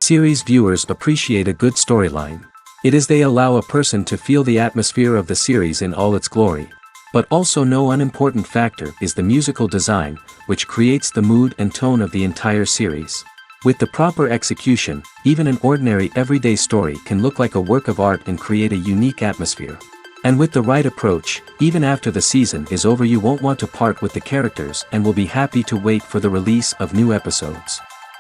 Series viewers appreciate a good storyline. It is they allow a person to feel the atmosphere of the series in all its glory. But also no unimportant factor is the musical design, which creates the mood and tone of the entire series. With the proper execution, even an ordinary everyday story can look like a work of art and create a unique atmosphere. And with the right approach, even after the season is over you won't want to part with the characters and will be happy to wait for the release of new episodes.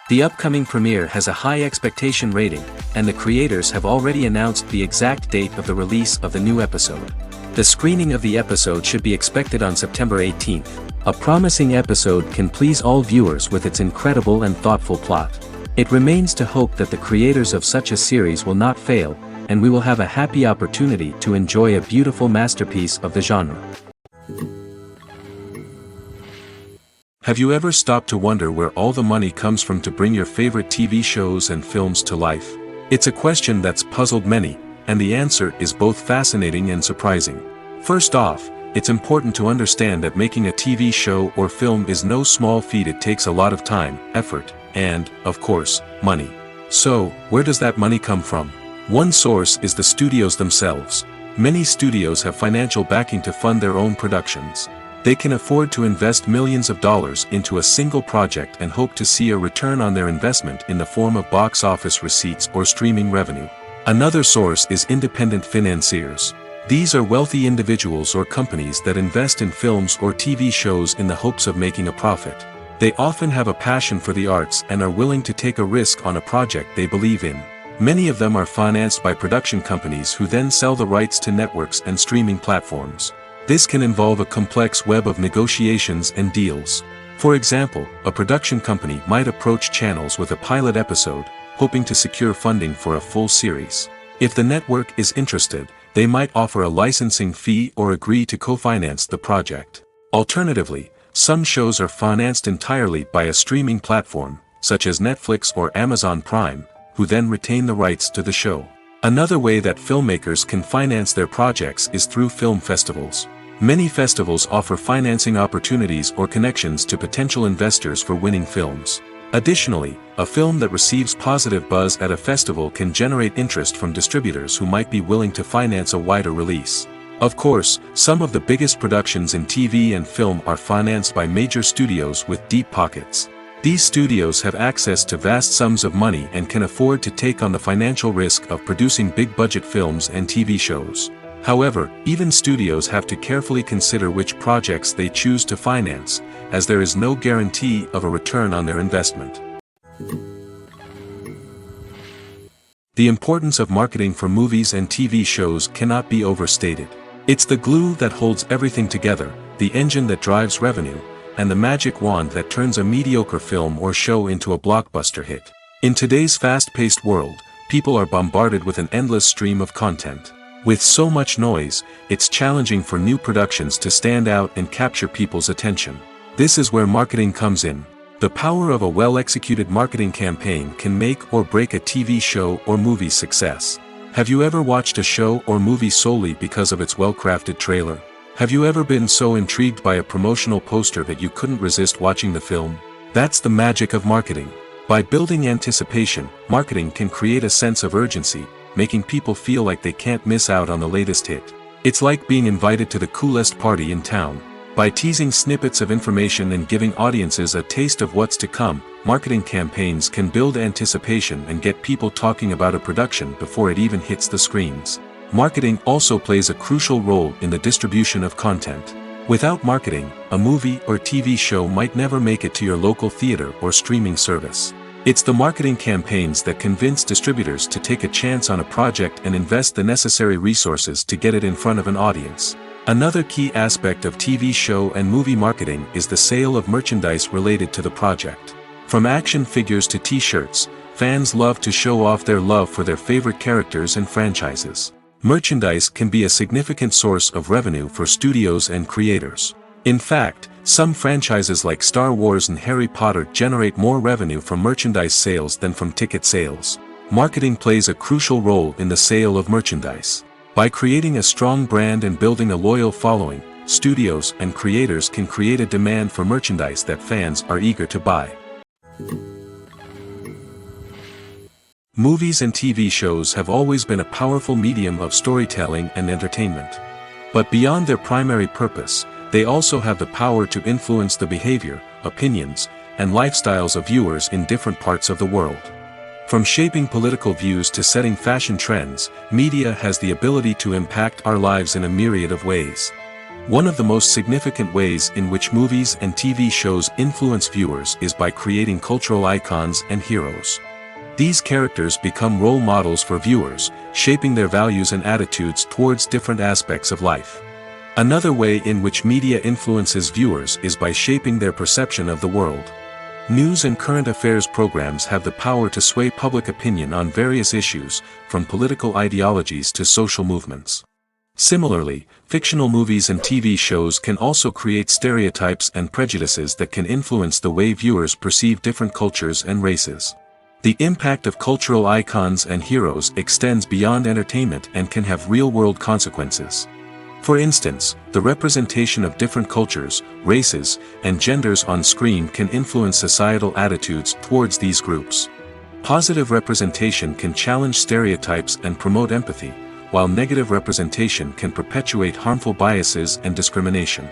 The upcoming premiere has a high expectation rating, and the creators have already announced the exact date of the release of the new episode. The screening of the episode should be expected on September 18th. A promising episode can please all viewers with its incredible and thoughtful plot. It remains to hope that the creators of such a series will not fail, and we will have a happy opportunity to enjoy a beautiful masterpiece of the genre. Have you ever stopped to wonder where all the money comes from to bring your favorite TV shows and films to life? It's a question that's puzzled many, and the answer is both fascinating and surprising. First off, it's important to understand that making a TV show or film is no small feat. It takes a lot of time, effort, and, of course, money. So, where does that money come from? One source is the studios themselves. Many studios have financial backing to fund their own productions. They can afford to invest millions of dollars into a single project and hope to see a return on their investment in the form of box office receipts or streaming revenue. Another source is independent financiers. These are wealthy individuals or companies that invest in films or TV shows in the hopes of making a profit. They often have a passion for the arts and are willing to take a risk on a project they believe in. Many of them are financed by production companies who then sell the rights to networks and streaming platforms. This can involve a complex web of negotiations and deals. For example, a production company might approach channels with a pilot episode, hoping to secure funding for a full series. If the network is interested, they might offer a licensing fee or agree to co-finance the project. Alternatively, some shows are financed entirely by a streaming platform, such as Netflix or Amazon Prime, who then retain the rights to the show. Another way that filmmakers can finance their projects is through film festivals. Many festivals offer financing opportunities or connections to potential investors for winning films. Additionally, a film that receives positive buzz at a festival can generate interest from distributors who might be willing to finance a wider release. Of course, some of the biggest productions in TV and film are financed by major studios with deep pockets. These studios have access to vast sums of money and can afford to take on the financial risk of producing big-budget films and TV shows. However, even studios have to carefully consider which projects they choose to finance, as there is no guarantee of a return on their investment. The importance of marketing for movies and TV shows cannot be overstated. It's the glue that holds everything together, the engine that drives revenue, and the magic wand that turns a mediocre film or show into a blockbuster hit. In today's fast-paced world, people are bombarded with an endless stream of content. With so much noise, it's challenging for new productions to stand out and capture people's attention. This is where marketing comes in. The power of a well-executed marketing campaign can make or break a TV show or movie's success. Have you ever watched a show or movie solely because of its well-crafted trailer? Have you ever been so intrigued by a promotional poster that you couldn't resist watching the film? That's the magic of marketing. By building anticipation, marketing can create a sense of urgency, making people feel like they can't miss out on the latest hit. It's like being invited to the coolest party in town. By teasing snippets of information and giving audiences a taste of what's to come, marketing campaigns can build anticipation and get people talking about a production before it even hits the screens. Marketing also plays a crucial role in the distribution of content. Without marketing, a movie or TV show might never make it to your local theater or streaming service. It's the marketing campaigns that convince distributors to take a chance on a project and invest the necessary resources to get it in front of an audience. Another key aspect of TV show and movie marketing is the sale of merchandise related to the project. From action figures to t-shirts, fans love to show off their love for their favorite characters and franchises. Merchandise can be a significant source of revenue for studios and creators. In fact, some franchises like Star Wars and Harry Potter generate more revenue from merchandise sales than from ticket sales. Marketing plays a crucial role in the sale of merchandise. By creating a strong brand and building a loyal following, studios and creators can create a demand for merchandise that fans are eager to buy. Movies and TV shows have always been a powerful medium of storytelling and entertainment. But beyond their primary purpose, they also have the power to influence the behavior, opinions, and lifestyles of viewers in different parts of the world. From shaping political views to setting fashion trends, media has the ability to impact our lives in a myriad of ways. One of the most significant ways in which movies and TV shows influence viewers is by creating cultural icons and heroes. These characters become role models for viewers, shaping their values and attitudes towards different aspects of life. Another way in which media influences viewers is by shaping their perception of the world. News and current affairs programs have the power to sway public opinion on various issues, from political ideologies to social movements. Similarly, fictional movies and TV shows can also create stereotypes and prejudices that can influence the way viewers perceive different cultures and races. The impact of cultural icons and heroes extends beyond entertainment and can have real-world consequences. For instance, the representation of different cultures, races, and genders on screen can influence societal attitudes towards these groups. Positive representation can challenge stereotypes and promote empathy, while negative representation can perpetuate harmful biases and discrimination.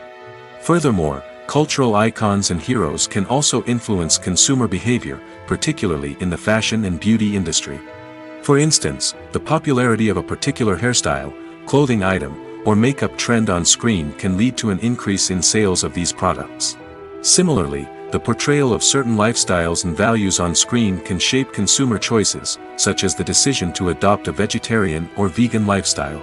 Furthermore, cultural icons and heroes can also influence consumer behavior, particularly in the fashion and beauty industry. For instance, the popularity of a particular hairstyle, clothing item, or makeup trend on screen can lead to an increase in sales of these products. Similarly, the portrayal of certain lifestyles and values on screen can shape consumer choices, such as the decision to adopt a vegetarian or vegan lifestyle.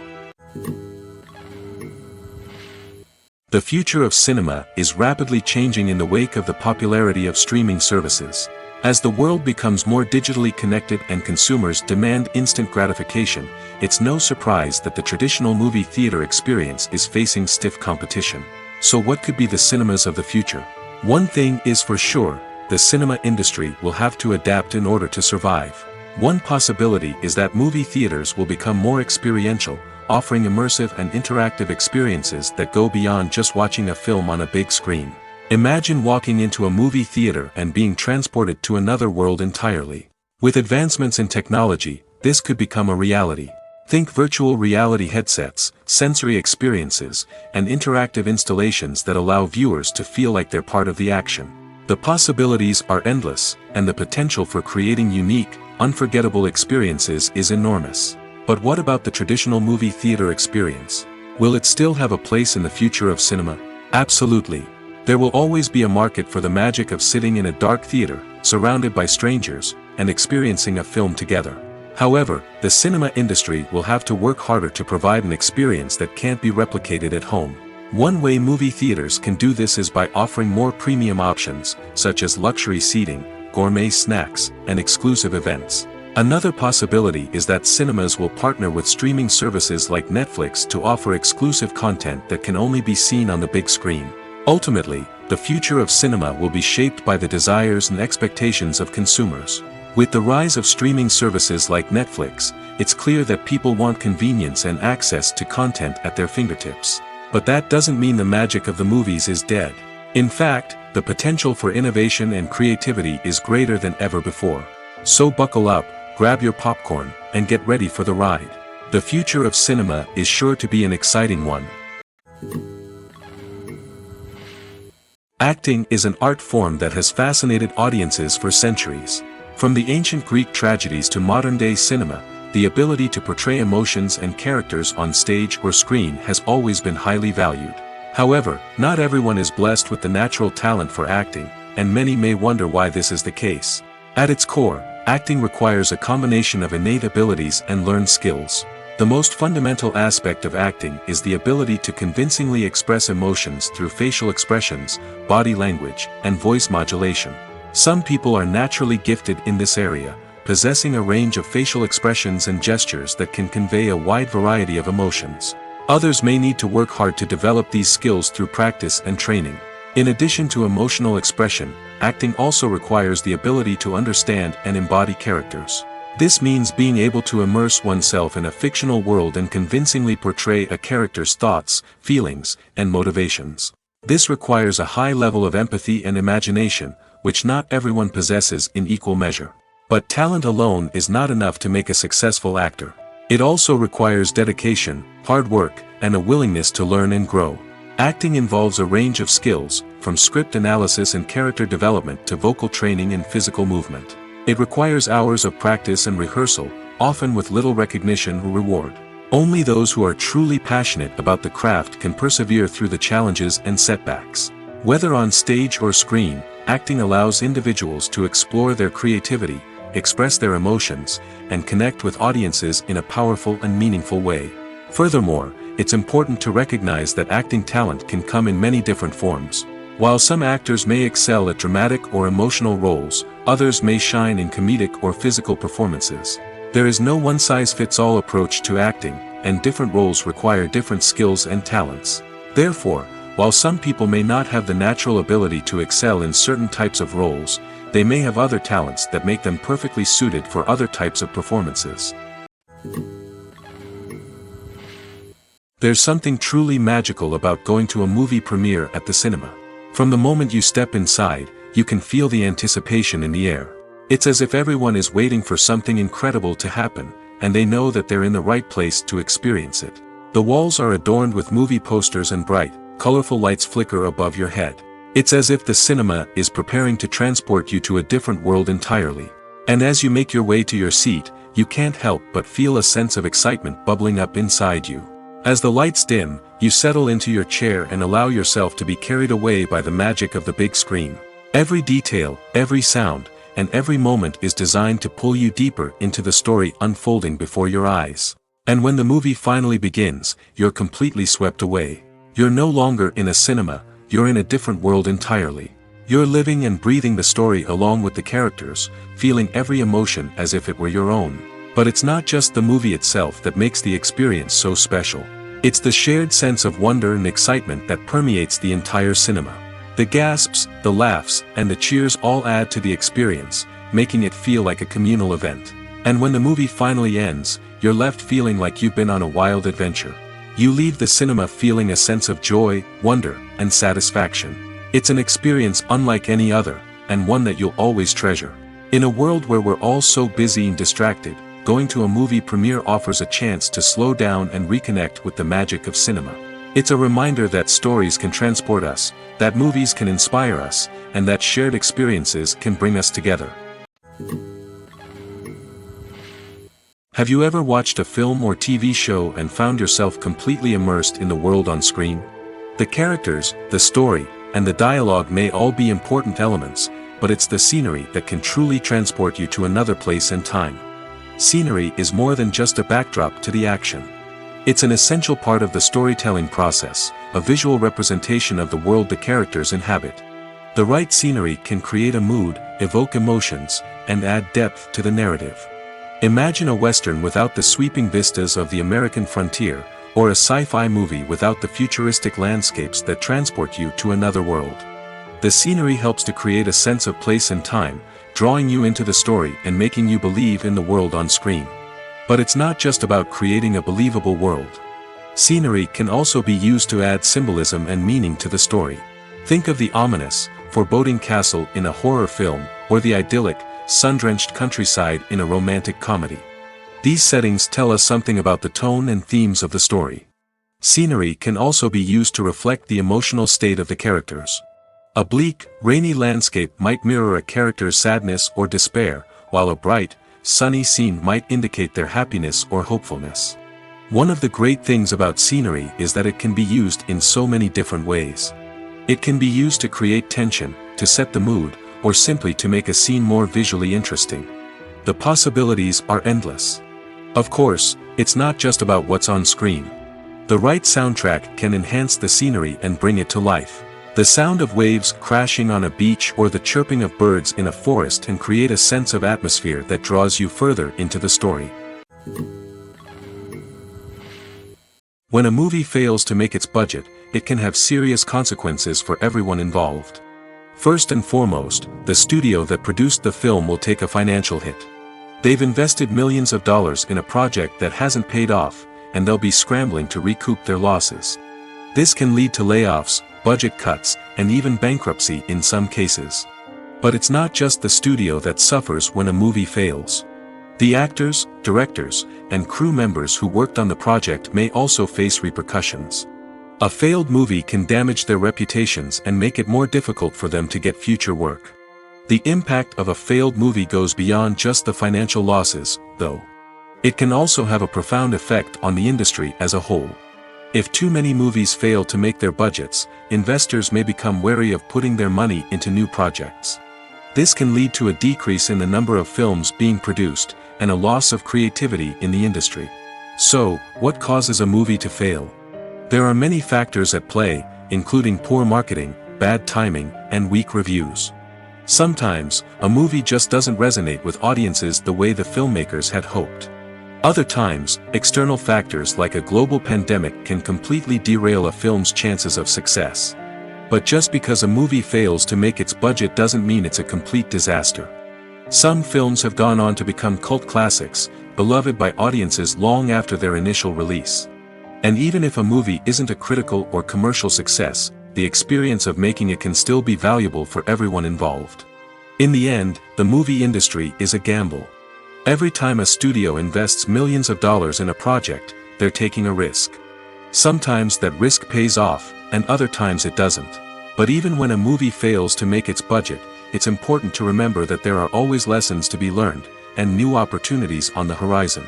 The future of cinema is rapidly changing in the wake of the popularity of streaming services. As the world becomes more digitally connected and consumers demand instant gratification, it's no surprise that the traditional movie theater experience is facing stiff competition. So what could be the cinemas of the future? One thing is for sure, the cinema industry will have to adapt in order to survive. One possibility is that movie theaters will become more experiential, offering immersive and interactive experiences that go beyond just watching a film on a big screen. Imagine walking into a movie theater and being transported to another world entirely. With advancements in technology, this could become a reality. Think virtual reality headsets, sensory experiences, and interactive installations that allow viewers to feel like they're part of the action. The possibilities are endless, and the potential for creating unique, unforgettable experiences is enormous. But what about the traditional movie theater experience? Will it still have a place in the future of cinema? Absolutely. There will always be a market for the magic of sitting in a dark theater, surrounded by strangers, and experiencing a film together. However, the cinema industry will have to work harder to provide an experience that can't be replicated at home. One way movie theaters can do this is by offering more premium options, such as luxury seating, gourmet snacks, and exclusive events. Another possibility is that cinemas will partner with streaming services like Netflix to offer exclusive content that can only be seen on the big screen. Ultimately, the future of cinema will be shaped by the desires and expectations of consumers. With the rise of streaming services like Netflix, it's clear that people want convenience and access to content at their fingertips. But that doesn't mean the magic of the movies is dead. In fact, the potential for innovation and creativity is greater than ever before. So buckle up, grab your popcorn, and get ready for the ride. The future of cinema is sure to be an exciting one. Acting is an art form that has fascinated audiences for centuries. From the ancient Greek tragedies to modern-day cinema, the ability to portray emotions and characters on stage or screen has always been highly valued. However, not everyone is blessed with the natural talent for acting, and many may wonder why this is the case. At its core, acting requires a combination of innate abilities and learned skills. The most fundamental aspect of acting is the ability to convincingly express emotions through facial expressions, body language, and voice modulation. Some people are naturally gifted in this area, possessing a range of facial expressions and gestures that can convey a wide variety of emotions. Others may need to work hard to develop these skills through practice and training. In addition to emotional expression, acting also requires the ability to understand and embody characters. This means being able to immerse oneself in a fictional world and convincingly portray a character's thoughts, feelings, and motivations. This requires a high level of empathy and imagination, which not everyone possesses in equal measure. But talent alone is not enough to make a successful actor. It also requires dedication, hard work, and a willingness to learn and grow. Acting involves a range of skills, from script analysis and character development to vocal training and physical movement. It requires hours of practice and rehearsal, often with little recognition or reward. Only those who are truly passionate about the craft can persevere through the challenges and setbacks. Whether on stage or screen, acting allows individuals to explore their creativity, express their emotions, and connect with audiences in a powerful and meaningful way. Furthermore, it's important to recognize that acting talent can come in many different forms. While some actors may excel at dramatic or emotional roles, others may shine in comedic or physical performances. There is no one-size-fits-all approach to acting, and different roles require different skills and talents. Therefore, while some people may not have the natural ability to excel in certain types of roles, they may have other talents that make them perfectly suited for other types of performances. There's something truly magical about going to a movie premiere at the cinema. From the moment you step inside, you can feel the anticipation in the air. It's as if everyone is waiting for something incredible to happen, and they know that they're in the right place to experience it. The walls are adorned with movie posters and bright, colorful lights flicker above your head. It's as if the cinema is preparing to transport you to a different world entirely. And as you make your way to your seat, you can't help but feel a sense of excitement bubbling up inside you. As the lights dim, you settle into your chair and allow yourself to be carried away by the magic of the big screen. Every detail, every sound, and every moment is designed to pull you deeper into the story unfolding before your eyes. And when the movie finally begins, you're completely swept away. You're no longer in a cinema, you're in a different world entirely. You're living and breathing the story along with the characters, feeling every emotion as if it were your own. But it's not just the movie itself that makes the experience so special. It's the shared sense of wonder and excitement that permeates the entire cinema. The gasps, the laughs, and the cheers all add to the experience, making it feel like a communal event. And when the movie finally ends, you're left feeling like you've been on a wild adventure. You leave the cinema feeling a sense of joy, wonder, and satisfaction. It's an experience unlike any other, and one that you'll always treasure. In a world where we're all so busy and distracted, going to a movie premiere offers a chance to slow down and reconnect with the magic of cinema. It's a reminder that stories can transport us, that movies can inspire us, and that shared experiences can bring us together. Have you ever watched a film or TV show and found yourself completely immersed in the world on screen? The characters, the story, and the dialogue may all be important elements, but it's the scenery that can truly transport you to another place and time. Scenery is more than just a backdrop to the action. It's an essential part of the storytelling process, a visual representation of the world the characters inhabit. The right scenery can create a mood, evoke emotions, and add depth to the narrative. Imagine a Western without the sweeping vistas of the American frontier, or a sci-fi movie without the futuristic landscapes that transport you to another world. The scenery helps to create a sense of place and time, drawing you into the story and making you believe in the world on screen. But it's not just about creating a believable world. Scenery can also be used to add symbolism and meaning to the story. Think of the ominous, foreboding castle in a horror film, or the idyllic, sun-drenched countryside in a romantic comedy. These settings tell us something about the tone and themes of the story. Scenery can also be used to reflect the emotional state of the characters. A bleak, rainy landscape might mirror a character's sadness or despair, while a bright, sunny scene might indicate their happiness or hopefulness. One of the great things about scenery is that it can be used in so many different ways. It can be used to create tension, to set the mood, or simply to make a scene more visually interesting. The possibilities are endless. Of course, it's not just about what's on screen. The right soundtrack can enhance the scenery and bring it to life. The sound of waves crashing on a beach or the chirping of birds in a forest can create a sense of atmosphere that draws you further into the story. When a movie fails to make its budget, it can have serious consequences for everyone involved. First and foremost, the studio that produced the film will take a financial hit. They've invested millions of dollars in a project that hasn't paid off, and they'll be scrambling to recoup their losses. This can lead to layoffs, budget cuts, and even bankruptcy in some cases. But it's not just the studio that suffers when a movie fails. The actors, directors, and crew members who worked on the project may also face repercussions. A failed movie can damage their reputations and make it more difficult for them to get future work. The impact of a failed movie goes beyond just the financial losses, though. It can also have a profound effect on the industry as a whole. If too many movies fail to make their budgets, investors may become wary of putting their money into new projects. This can lead to a decrease in the number of films being produced, and a loss of creativity in the industry. So, what causes a movie to fail? There are many factors at play, including poor marketing, bad timing, and weak reviews. Sometimes, a movie just doesn't resonate with audiences the way the filmmakers had hoped. Other times, external factors like a global pandemic can completely derail a film's chances of success. But just because a movie fails to make its budget doesn't mean it's a complete disaster. Some films have gone on to become cult classics, beloved by audiences long after their initial release. And even if a movie isn't a critical or commercial success, the experience of making it can still be valuable for everyone involved. In the end, the movie industry is a gamble. Every time a studio invests millions of dollars in a project, they're taking a risk. Sometimes that risk pays off, and other times it doesn't. But even when a movie fails to make its budget, it's important to remember that there are always lessons to be learned, and new opportunities on the horizon.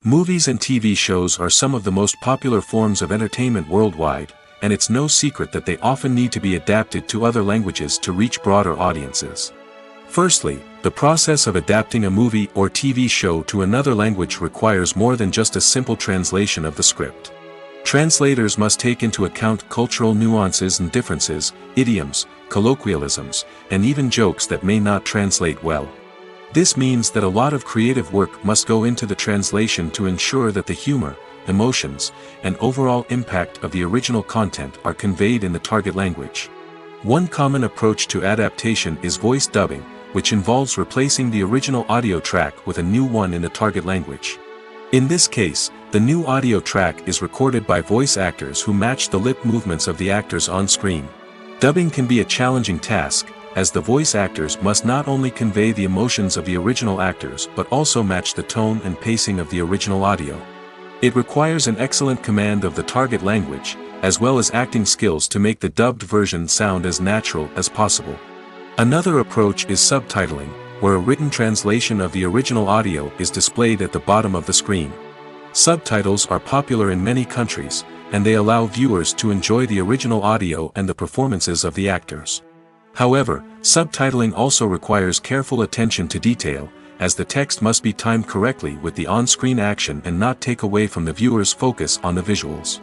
Movies and TV shows are some of the most popular forms of entertainment worldwide, and it's no secret that they often need to be adapted to other languages to reach broader audiences. Firstly, the process of adapting a movie or TV show to another language requires more than just a simple translation of the script. Translators must take into account cultural nuances and differences, idioms, colloquialisms, and even jokes that may not translate well. This means that a lot of creative work must go into the translation to ensure that the humor, emotions, and overall impact of the original content are conveyed in the target language. One common approach to adaptation is voice dubbing, which involves replacing the original audio track with a new one in the target language. In this case, the new audio track is recorded by voice actors who match the lip movements of the actors on screen. Dubbing can be a challenging task, as the voice actors must not only convey the emotions of the original actors but also match the tone and pacing of the original audio. It requires an excellent command of the target language, as well as acting skills to make the dubbed version sound as natural as possible. Another approach is subtitling, where a written translation of the original audio is displayed at the bottom of the screen. Subtitles are popular in many countries, and they allow viewers to enjoy the original audio and the performances of the actors. However, subtitling also requires careful attention to detail, as the text must be timed correctly with the on-screen action and not take away from the viewer's focus on the visuals.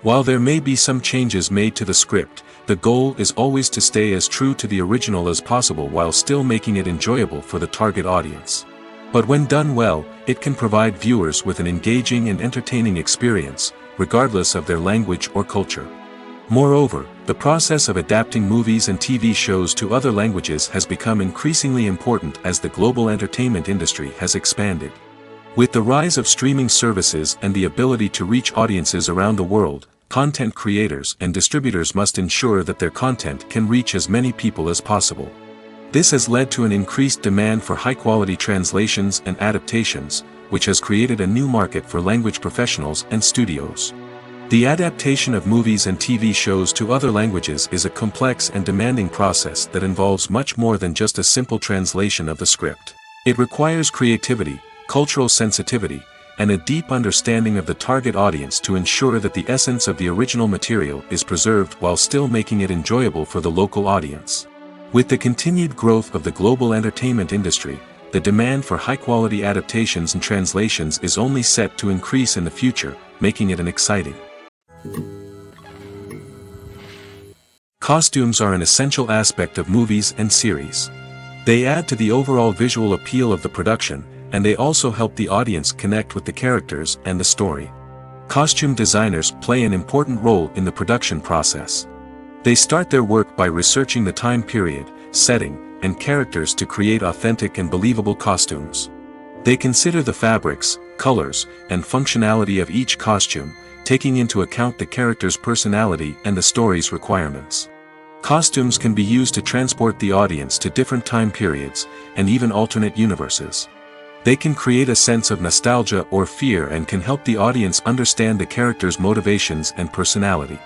While there may be some changes made to the script, the goal is always to stay as true to the original as possible while still making it enjoyable for the target audience. But when done well, it can provide viewers with an engaging and entertaining experience, regardless of their language or culture. Moreover, the process of adapting movies and TV shows to other languages has become increasingly important as the global entertainment industry has expanded. With the rise of streaming services and the ability to reach audiences around the world, content creators and distributors must ensure that their content can reach as many people as possible. This has led to an increased demand for high-quality translations and adaptations, which has created a new market for language professionals and studios. The adaptation of movies and TV shows to other languages is a complex and demanding process that involves much more than just a simple translation of the script. It requires creativity, cultural sensitivity, and a deep understanding of the target audience to ensure that the essence of the original material is preserved while still making it enjoyable for the local audience. With the continued growth of the global entertainment industry, the demand for high-quality adaptations and translations is only set to increase in the future, making it an exciting. Costumes are an essential aspect of movies and series. They add to the overall visual appeal of the production, and they also help the audience connect with the characters and the story. Costume designers play an important role in the production process. They start their work by researching the time period, setting, and characters to create authentic and believable costumes. They consider the fabrics, colors, and functionality of each costume, taking into account the character's personality and the story's requirements. Costumes can be used to transport the audience to different time periods, and even alternate universes. They can create a sense of nostalgia or fear and can help the audience understand the character's motivations and personality.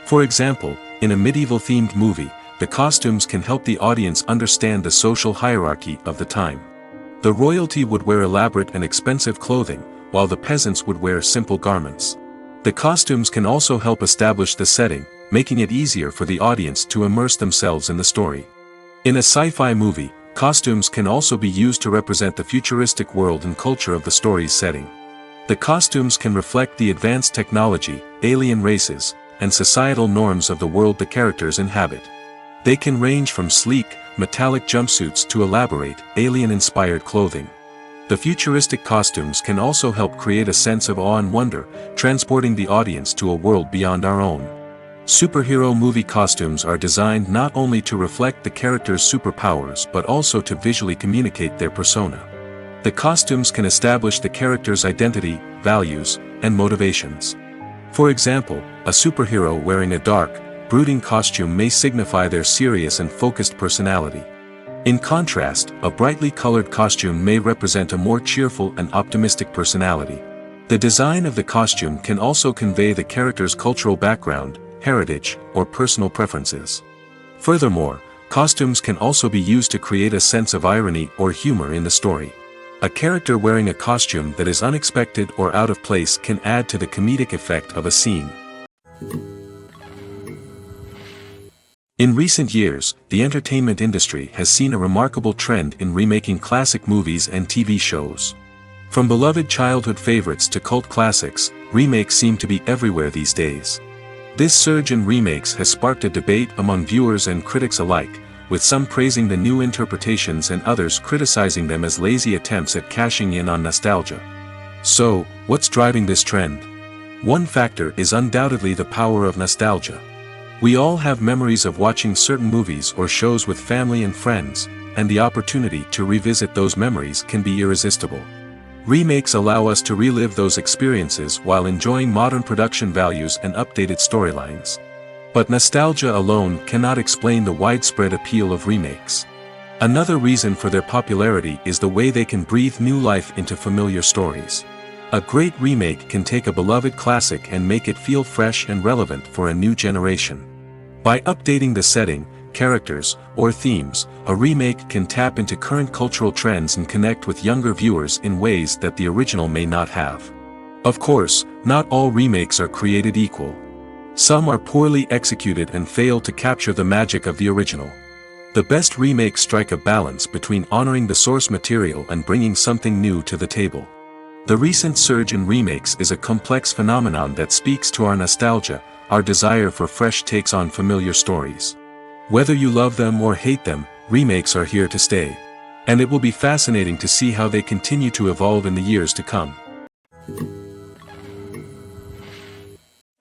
For example, in a medieval-themed movie, the costumes can help the audience understand the social hierarchy of the time. The royalty would wear elaborate and expensive clothing, while the peasants would wear simple garments. The costumes can also help establish the setting, making it easier for the audience to immerse themselves in the story. In a sci-fi movie, costumes can also be used to represent the futuristic world and culture of the story's setting. The costumes can reflect the advanced technology, alien races, and societal norms of the world the characters inhabit. They can range from sleek, metallic jumpsuits to elaborate, alien-inspired clothing. The futuristic costumes can also help create a sense of awe and wonder, transporting the audience to a world beyond our own. Superhero movie costumes are designed not only to reflect the character's superpowers but also to visually communicate their persona. The costumes can establish the character's identity, values, and motivations. For example, a superhero wearing a dark, brooding costume may signify their serious and focused personality. In contrast, a brightly colored costume may represent a more cheerful and optimistic personality. The design of the costume can also convey the character's cultural background, heritage, or personal preferences. Furthermore, costumes can also be used to create a sense of irony or humor in the story. A character wearing a costume that is unexpected or out of place can add to the comedic effect of a scene. In recent years, the entertainment industry has seen a remarkable trend in remaking classic movies and TV shows. From beloved childhood favorites to cult classics, remakes seem to be everywhere these days. This surge in remakes has sparked a debate among viewers and critics alike, with some praising the new interpretations and others criticizing them as lazy attempts at cashing in on nostalgia. So, what's driving this trend? One factor is undoubtedly the power of nostalgia. We all have memories of watching certain movies or shows with family and friends, and the opportunity to revisit those memories can be irresistible. Remakes allow us to relive those experiences while enjoying modern production values and updated storylines. But nostalgia alone cannot explain the widespread appeal of remakes. Another reason for their popularity is the way they can breathe new life into familiar stories. A great remake can take a beloved classic and make it feel fresh and relevant for a new generation. By updating the setting, characters, or themes, a remake can tap into current cultural trends and connect with younger viewers in ways that the original may not have. Of course, not all remakes are created equal. Some are poorly executed and fail to capture the magic of the original. The best remakes strike a balance between honoring the source material and bringing something new to the table. The recent surge in remakes is a complex phenomenon that speaks to our nostalgia, our desire for fresh takes on familiar stories. Whether you love them or hate them, remakes are here to stay. And it will be fascinating to see how they continue to evolve in the years to come.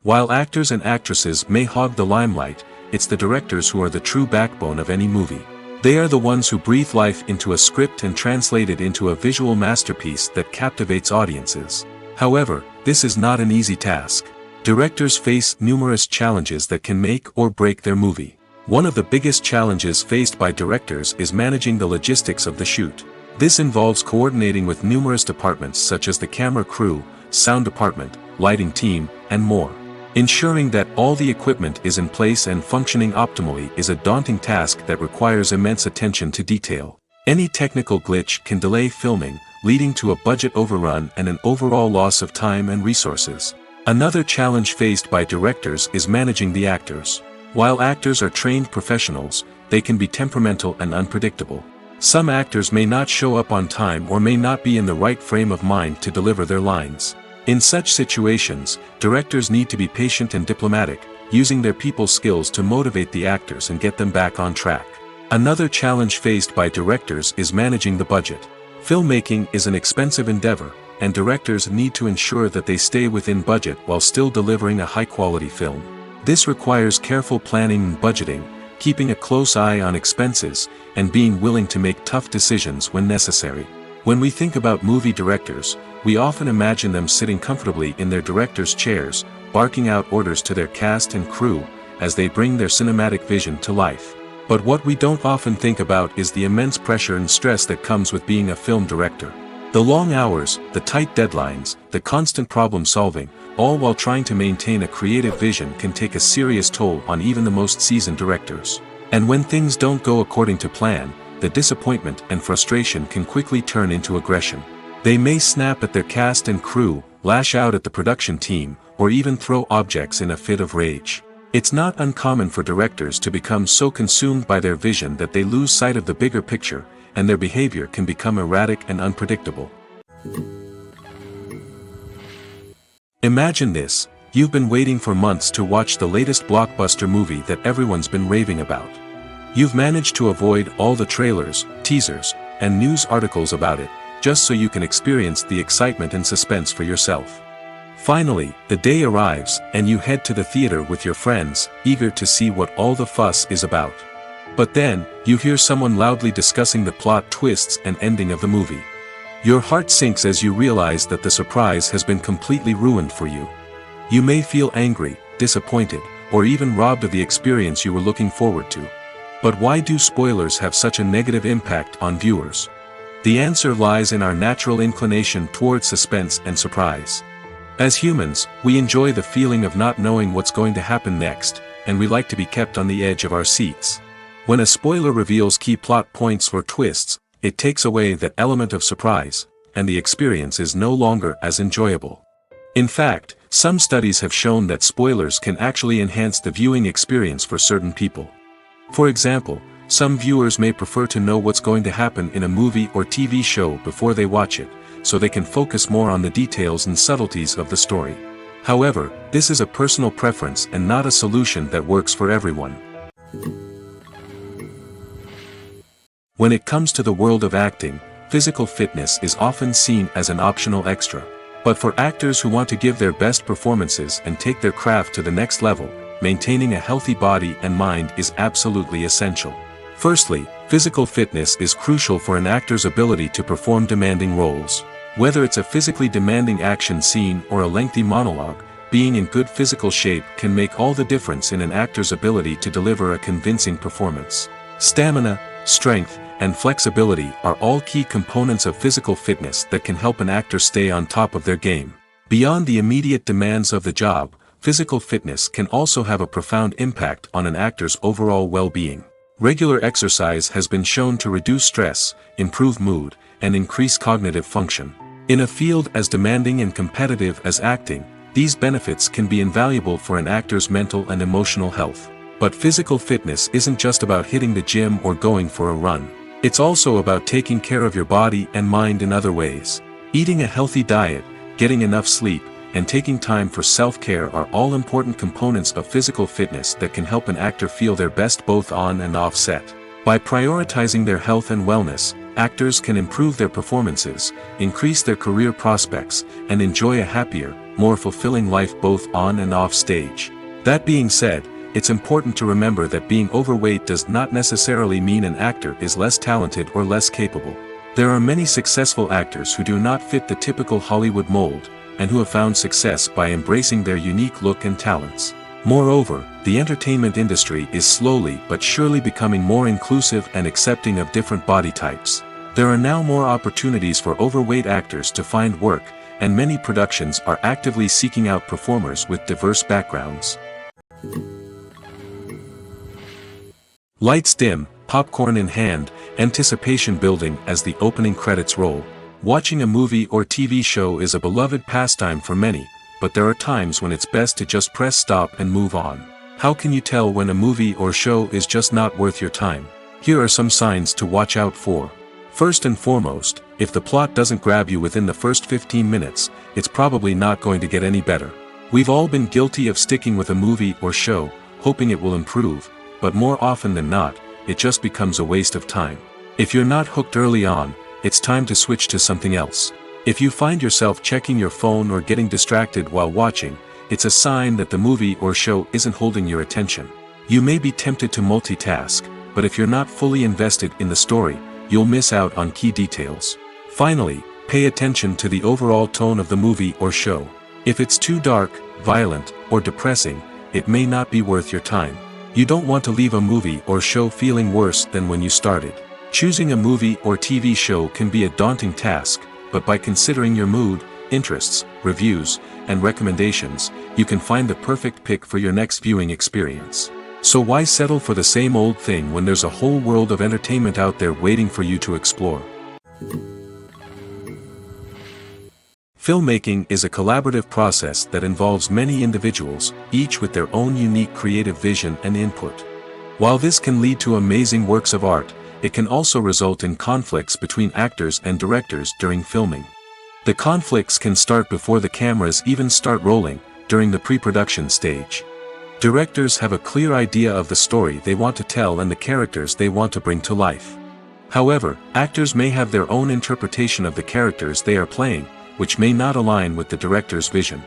While actors and actresses may hog the limelight, it's the directors who are the true backbone of any movie. They are the ones who breathe life into a script and translate it into a visual masterpiece that captivates audiences. However, this is not an easy task. Directors face numerous challenges that can make or break their movie. One of the biggest challenges faced by directors is managing the logistics of the shoot. This involves coordinating with numerous departments such as the camera crew, sound department, lighting team, and more. Ensuring that all the equipment is in place and functioning optimally is a daunting task that requires immense attention to detail. Any technical glitch can delay filming, leading to a budget overrun and an overall loss of time and resources. Another challenge faced by directors is managing the actors. While actors are trained professionals, they can be temperamental and unpredictable. Some actors may not show up on time or may not be in the right frame of mind to deliver their lines. In such situations, directors need to be patient and diplomatic, using their people skills to motivate the actors and get them back on track. Another challenge faced by directors is managing the budget. Filmmaking is an expensive endeavor, and directors need to ensure that they stay within budget while still delivering a high-quality film. This requires careful planning and budgeting, keeping a close eye on expenses, and being willing to make tough decisions when necessary. When we think about movie directors, we often imagine them sitting comfortably in their director's chairs, barking out orders to their cast and crew, as they bring their cinematic vision to life. But what we don't often think about is the immense pressure and stress that comes with being a film director. The long hours, the tight deadlines, the constant problem solving, all while trying to maintain a creative vision can take a serious toll on even the most seasoned directors. And when things don't go according to plan, the disappointment and frustration can quickly turn into aggression. They may snap at their cast and crew, lash out at the production team, or even throw objects in a fit of rage. It's not uncommon for directors to become so consumed by their vision that they lose sight of the bigger picture, and their behavior can become erratic and unpredictable. Imagine this: you've been waiting for months to watch the latest blockbuster movie that everyone's been raving about. You've managed to avoid all the trailers, teasers, and news articles about it, just so you can experience the excitement and suspense for yourself. Finally, the day arrives, and you head to the theater with your friends, eager to see what all the fuss is about. But then, you hear someone loudly discussing the plot twists and ending of the movie. Your heart sinks as you realize that the surprise has been completely ruined for you. You may feel angry, disappointed, or even robbed of the experience you were looking forward to. But why do spoilers have such a negative impact on viewers? The answer lies in our natural inclination toward suspense and surprise. As humans, we enjoy the feeling of not knowing what's going to happen next, and we like to be kept on the edge of our seats. When a spoiler reveals key plot points or twists, it takes away that element of surprise, and the experience is no longer as enjoyable. In fact, some studies have shown that spoilers can actually enhance the viewing experience for certain people. For example, some viewers may prefer to know what's going to happen in a movie or TV show before they watch it, so they can focus more on the details and subtleties of the story. However, this is a personal preference and not a solution that works for everyone. When it comes to the world of acting, physical fitness is often seen as an optional extra. But for actors who want to give their best performances and take their craft to the next level, maintaining a healthy body and mind is absolutely essential. Firstly, physical fitness is crucial for an actor's ability to perform demanding roles. Whether it's a physically demanding action scene or a lengthy monologue, being in good physical shape can make all the difference in an actor's ability to deliver a convincing performance. Stamina, strength, and flexibility are all key components of physical fitness that can help an actor stay on top of their game. Beyond the immediate demands of the job, physical fitness can also have a profound impact on an actor's overall well-being. Regular exercise has been shown to reduce stress, improve mood, and increase cognitive function. In a field as demanding and competitive as acting, these benefits can be invaluable for an actor's mental and emotional health. But physical fitness isn't just about hitting the gym or going for a run. It's also about taking care of your body and mind in other ways. Eating a healthy diet, getting enough sleep, and taking time for self-care are all important components of physical fitness that can help an actor feel their best both on and off set. By prioritizing their health and wellness, actors can improve their performances, increase their career prospects, and enjoy a happier, more fulfilling life both on and off stage. That being said, it's important to remember that being overweight does not necessarily mean an actor is less talented or less capable. There are many successful actors who do not fit the typical Hollywood mold, and who have found success by embracing their unique look and talents. Moreover, the entertainment industry is slowly but surely becoming more inclusive and accepting of different body types. There are now more opportunities for overweight actors to find work, and many productions are actively seeking out performers with diverse backgrounds. Lights dim, popcorn in hand, anticipation building as the opening credits roll. Watching a movie or TV show is a beloved pastime for many, but there are times when it's best to just press stop and move on. How can you tell when a movie or show is just not worth your time? Here are some signs to watch out for. First and foremost, if the plot doesn't grab you within the first 15 minutes, it's probably not going to get any better. We've all been guilty of sticking with a movie or show, hoping it will improve, but more often than not, it just becomes a waste of time. If you're not hooked early on, it's time to switch to something else. If you find yourself checking your phone or getting distracted while watching, it's a sign that the movie or show isn't holding your attention. You may be tempted to multitask, but if you're not fully invested in the story, you'll miss out on key details. Finally, pay attention to the overall tone of the movie or show. If it's too dark, violent, or depressing, it may not be worth your time. You don't want to leave a movie or show feeling worse than when you started. Choosing a movie or TV show can be a daunting task, but by considering your mood, interests, reviews, and recommendations, you can find the perfect pick for your next viewing experience. So why settle for the same old thing when there's a whole world of entertainment out there waiting for you to explore? Filmmaking is a collaborative process that involves many individuals, each with their own unique creative vision and input. While this can lead to amazing works of art, it can also result in conflicts between actors and directors during filming. The conflicts can start before the cameras even start rolling, during the pre-production stage. Directors have a clear idea of the story they want to tell and the characters they want to bring to life. However, actors may have their own interpretation of the characters they are playing, which may not align with the director's vision.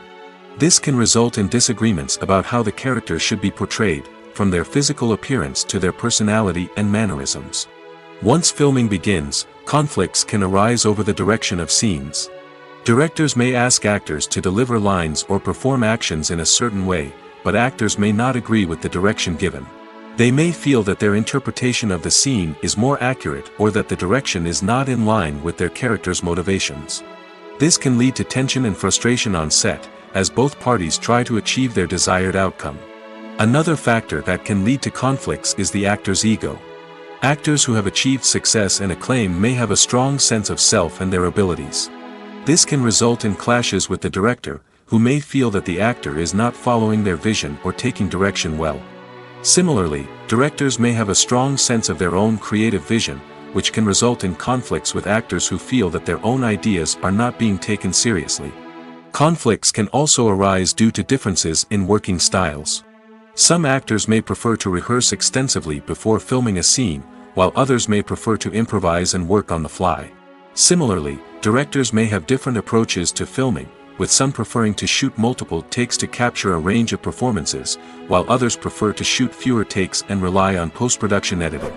This can result in disagreements about how the characters should be portrayed, from their physical appearance to their personality and mannerisms. Once filming begins, conflicts can arise over the direction of scenes. Directors may ask actors to deliver lines or perform actions in a certain way, but actors may not agree with the direction given. They may feel that their interpretation of the scene is more accurate or that the direction is not in line with their character's motivations. This can lead to tension and frustration on set, as both parties try to achieve their desired outcome. Another factor that can lead to conflicts is the actor's ego. Actors who have achieved success and acclaim may have a strong sense of self and their abilities. This can result in clashes with the director, who may feel that the actor is not following their vision or taking direction well. Similarly, directors may have a strong sense of their own creative vision, which can result in conflicts with actors who feel that their own ideas are not being taken seriously. Conflicts can also arise due to differences in working styles. Some actors may prefer to rehearse extensively before filming a scene, while others may prefer to improvise and work on the fly. Similarly, directors may have different approaches to filming, with some preferring to shoot multiple takes to capture a range of performances, while others prefer to shoot fewer takes and rely on post-production editing.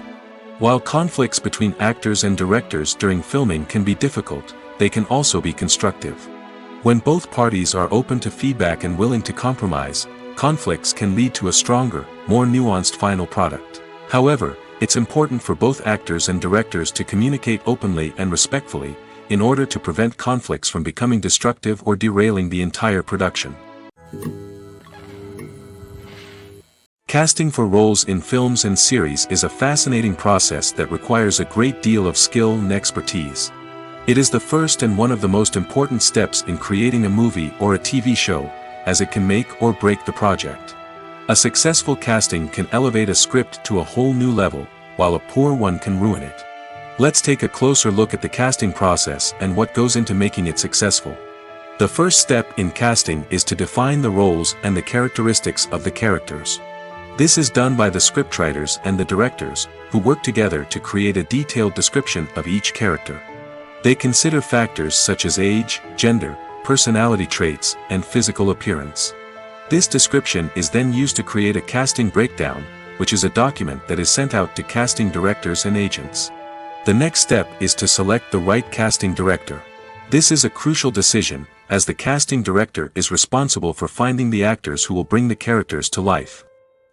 While conflicts between actors and directors during filming can be difficult, they can also be constructive. When both parties are open to feedback and willing to compromise, conflicts can lead to a stronger, more nuanced final product. However, it's important for both actors and directors to communicate openly and respectfully, in order to prevent conflicts from becoming destructive or derailing the entire production. Casting for roles in films and series is a fascinating process that requires a great deal of skill and expertise. It is the first and one of the most important steps in creating a movie or a TV show, as it can make or break the project. A successful casting can elevate a script to a whole new level, while a poor one can ruin it. Let's take a closer look at the casting process and what goes into making it successful. The first step in casting is to define the roles and the characteristics of the characters. This is done by the scriptwriters and the directors, who work together to create a detailed description of each character. They consider factors such as age, gender, personality traits, and physical appearance. This description is then used to create a casting breakdown, which is a document that is sent out to casting directors and agents. The next step is to select the right casting director. This is a crucial decision, as the casting director is responsible for finding the actors who will bring the characters to life.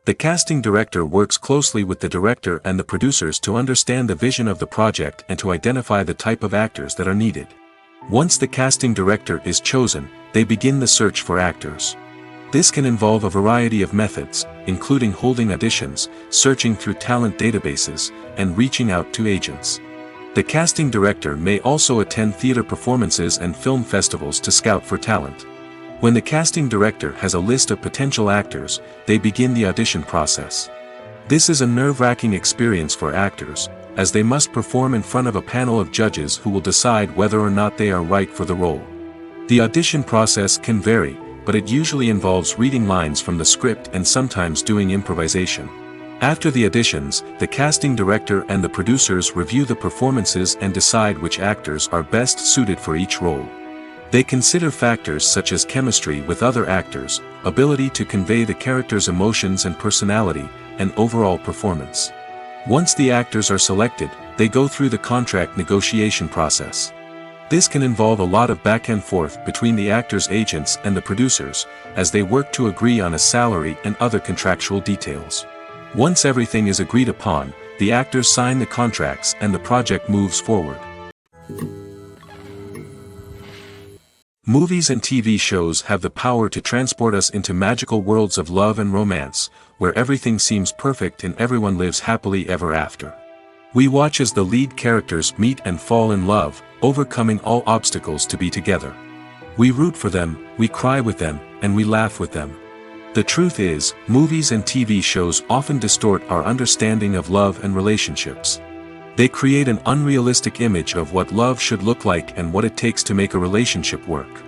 The casting director works closely with the director and the producers to understand the vision of the project and to identify the type of actors that are needed. Once the casting director is chosen, they begin the search for actors. This can involve a variety of methods, including holding auditions, searching through talent databases, and reaching out to agents. The casting director may also attend theater performances and film festivals to scout for talent. When the casting director has a list of potential actors, they begin the audition process. This is a nerve-wracking experience for actors, as they must perform in front of a panel of judges who will decide whether or not they are right for the role. The audition process can vary, but it usually involves reading lines from the script and sometimes doing improvisation. After the auditions, the casting director and the producers review the performances and decide which actors are best suited for each role. They consider factors such as chemistry with other actors, ability to convey the character's emotions and personality, and overall performance. Once the actors are selected, they go through the contract negotiation process. This can involve a lot of back and forth between the actors' agents and the producers, as they work to agree on a salary and other contractual details. Once everything is agreed upon, the actors sign the contracts and the project moves forward. Movies and TV shows have the power to transport us into magical worlds of love and romance, where everything seems perfect and everyone lives happily ever after. We watch as the lead characters meet and fall in love, overcoming all obstacles to be together. We root for them, we cry with them, and we laugh with them. The truth is, movies and TV shows often distort our understanding of love and relationships. They create an unrealistic image of what love should look like and what it takes to make a relationship work.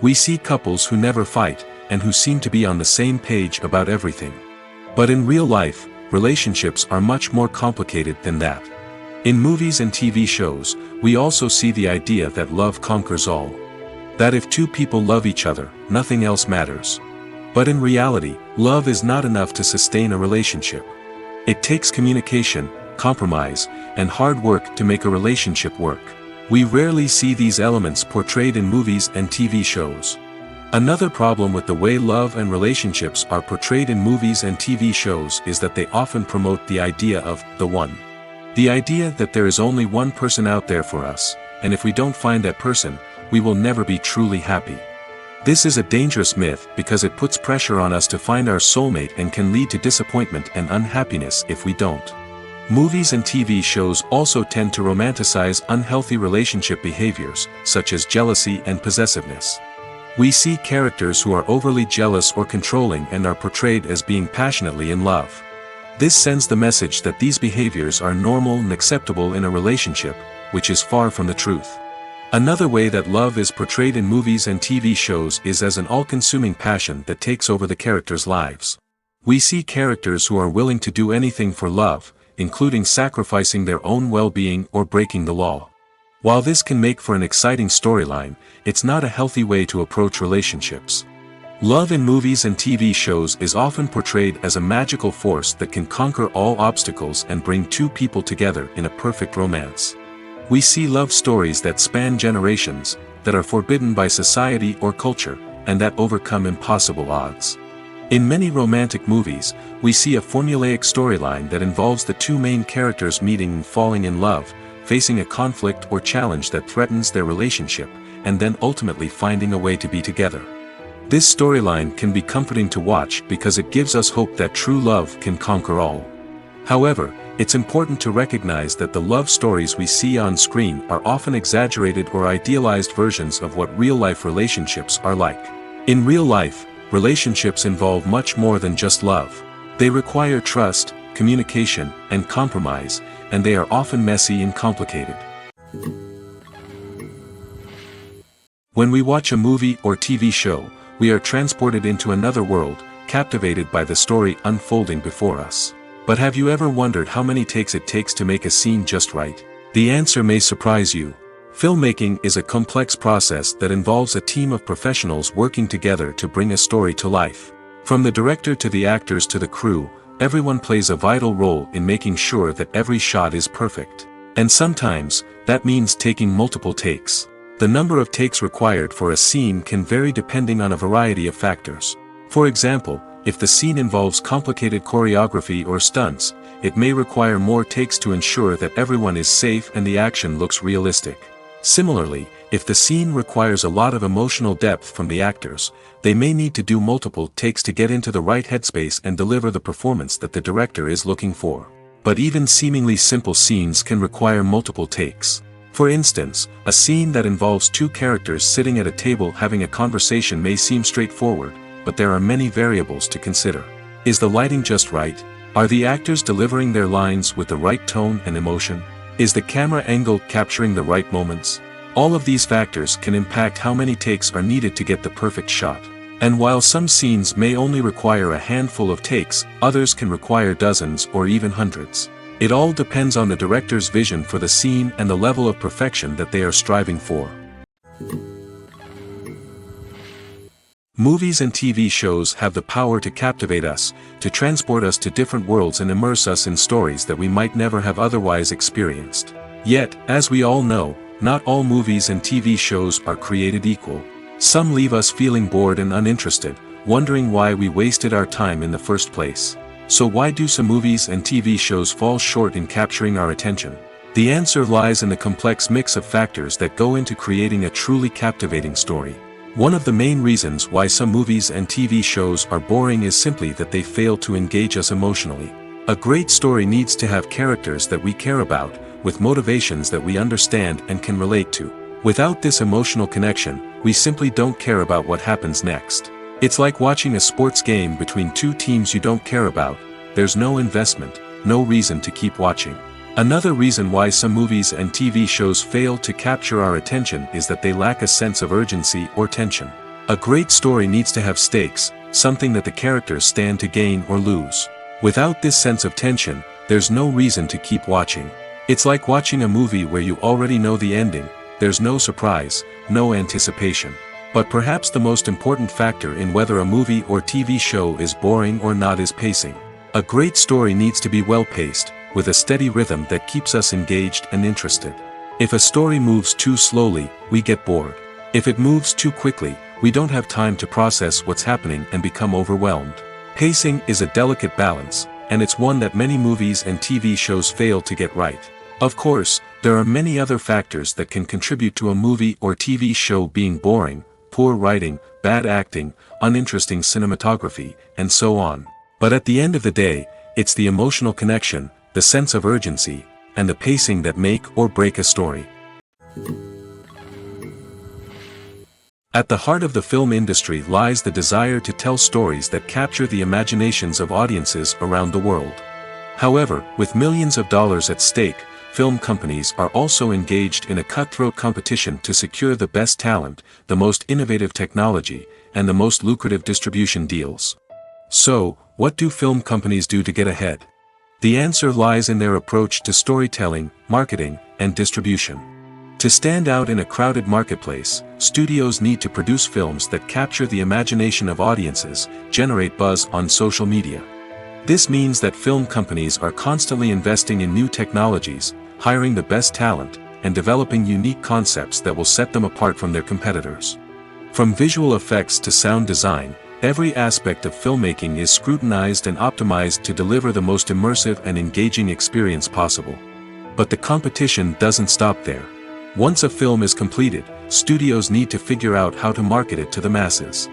We see couples who never fight, and who seem to be on the same page about everything. But in real life, relationships are much more complicated than that. In movies and TV shows, we also see the idea that love conquers all. That if two people love each other, nothing else matters. But in reality, love is not enough to sustain a relationship. It takes communication, compromise, and hard work to make a relationship work. We rarely see these elements portrayed in movies and TV shows. Another problem with the way love and relationships are portrayed in movies and TV shows is that they often promote the idea of the one. The idea that there is only one person out there for us, and if we don't find that person, we will never be truly happy. This is a dangerous myth because it puts pressure on us to find our soulmate and can lead to disappointment and unhappiness if we don't. Movies and TV shows also tend to romanticize unhealthy relationship behaviors, such as jealousy and possessiveness. We see characters who are overly jealous or controlling and are portrayed as being passionately in love. This sends the message that these behaviors are normal and acceptable in a relationship, which is far from the truth. Another way that love is portrayed in movies and TV shows is as an all-consuming passion that takes over the characters' lives. We see characters who are willing to do anything for love, including sacrificing their own well-being or breaking the law. While this can make for an exciting storyline, it's not a healthy way to approach relationships. Love in movies and TV shows is often portrayed as a magical force that can conquer all obstacles and bring two people together in a perfect romance. We see love stories that span generations, that are forbidden by society or culture, and that overcome impossible odds. In many romantic movies, we see a formulaic storyline that involves the two main characters meeting and falling in love, facing a conflict or challenge that threatens their relationship, and then ultimately finding a way to be together. This storyline can be comforting to watch because it gives us hope that true love can conquer all. However, it's important to recognize that the love stories we see on screen are often exaggerated or idealized versions of what real-life relationships are like. In real life, relationships involve much more than just love. They require trust, communication, and compromise, and they are often messy and complicated. When we watch a movie or TV show, we are transported into another world, captivated by the story unfolding before us. But have you ever wondered how many takes it takes to make a scene just right? The answer may surprise you. Filmmaking is a complex process that involves a team of professionals working together to bring a story to life. From the director to the actors to the crew, everyone plays a vital role in making sure that every shot is perfect. And sometimes, that means taking multiple takes. The number of takes required for a scene can vary depending on a variety of factors. For example, if the scene involves complicated choreography or stunts, it may require more takes to ensure that everyone is safe and the action looks realistic. Similarly, if the scene requires a lot of emotional depth from the actors, they may need to do multiple takes to get into the right headspace and deliver the performance that the director is looking for. But even seemingly simple scenes can require multiple takes. For instance, a scene that involves two characters sitting at a table having a conversation may seem straightforward, but there are many variables to consider. Is the lighting just right? Are the actors delivering their lines with the right tone and emotion? Is the camera angle capturing the right moments? All of these factors can impact how many takes are needed to get the perfect shot. And while some scenes may only require a handful of takes, others can require dozens or even hundreds. It all depends on the director's vision for the scene and the level of perfection that they are striving for. Movies and TV shows have the power to captivate us, to transport us to different worlds and immerse us in stories that we might never have otherwise experienced. Yet, as we all know, Not all movies and TV shows are created equal. Some leave us feeling bored and uninterested, wondering why we wasted our time in the first place. So why do some movies and TV shows fall short in capturing our attention? The answer lies in the complex mix of factors that go into creating a truly captivating story. One of the main reasons why some movies and TV shows are boring is simply that they fail to engage us emotionally. A great story needs to have characters that we care about, with motivations that we understand and can relate to. Without this emotional connection, we simply don't care about what happens next. It's like watching a sports game between two teams you don't care about. There's no investment, no reason to keep watching. Another reason why some movies and TV shows fail to capture our attention is that they lack a sense of urgency or tension. A great story needs to have stakes, something that the characters stand to gain or lose. Without this sense of tension, there's no reason to keep watching. It's like watching a movie where you already know the ending. There's no surprise, no anticipation. But perhaps the most important factor in whether a movie or TV show is boring or not is pacing. A great story needs to be well-paced, with a steady rhythm that keeps us engaged and interested. If a story moves too slowly, we get bored. If it moves too quickly, we don't have time to process what's happening and become overwhelmed. Pacing is a delicate balance, and it's one that many movies and TV shows fail to get right. Of course, there are many other factors that can contribute to a movie or TV show being boring: poor writing, bad acting, uninteresting cinematography, and so on. But at the end of the day, it's the emotional connection, the sense of urgency, and the pacing that make or break a story. At the heart of the film industry lies the desire to tell stories that capture the imaginations of audiences around the world. However, with millions of dollars at stake, film companies are also engaged in a cutthroat competition to secure the best talent, the most innovative technology, and the most lucrative distribution deals. So, what do film companies do to get ahead? The answer lies in their approach to storytelling, marketing, and distribution. To stand out in a crowded marketplace, studios need to produce films that capture the imagination of audiences, generate buzz on social media. This means that film companies are constantly investing in new technologies, hiring the best talent, and developing unique concepts that will set them apart from their competitors. From visual effects to sound design, every aspect of filmmaking is scrutinized and optimized to deliver the most immersive and engaging experience possible. But the competition doesn't stop there. Once a film is completed, studios need to figure out how to market it to the masses.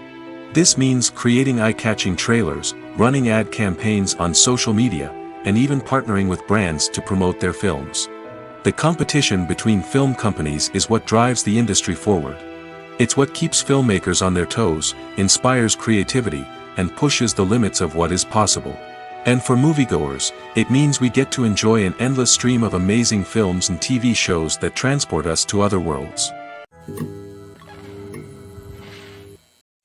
This means creating eye-catching trailers, running ad campaigns on social media, and even partnering with brands to promote their films. The competition between film companies is what drives the industry forward. It's what keeps filmmakers on their toes, inspires creativity, and pushes the limits of what is possible. And for moviegoers, it means we get to enjoy an endless stream of amazing films and TV shows that transport us to other worlds.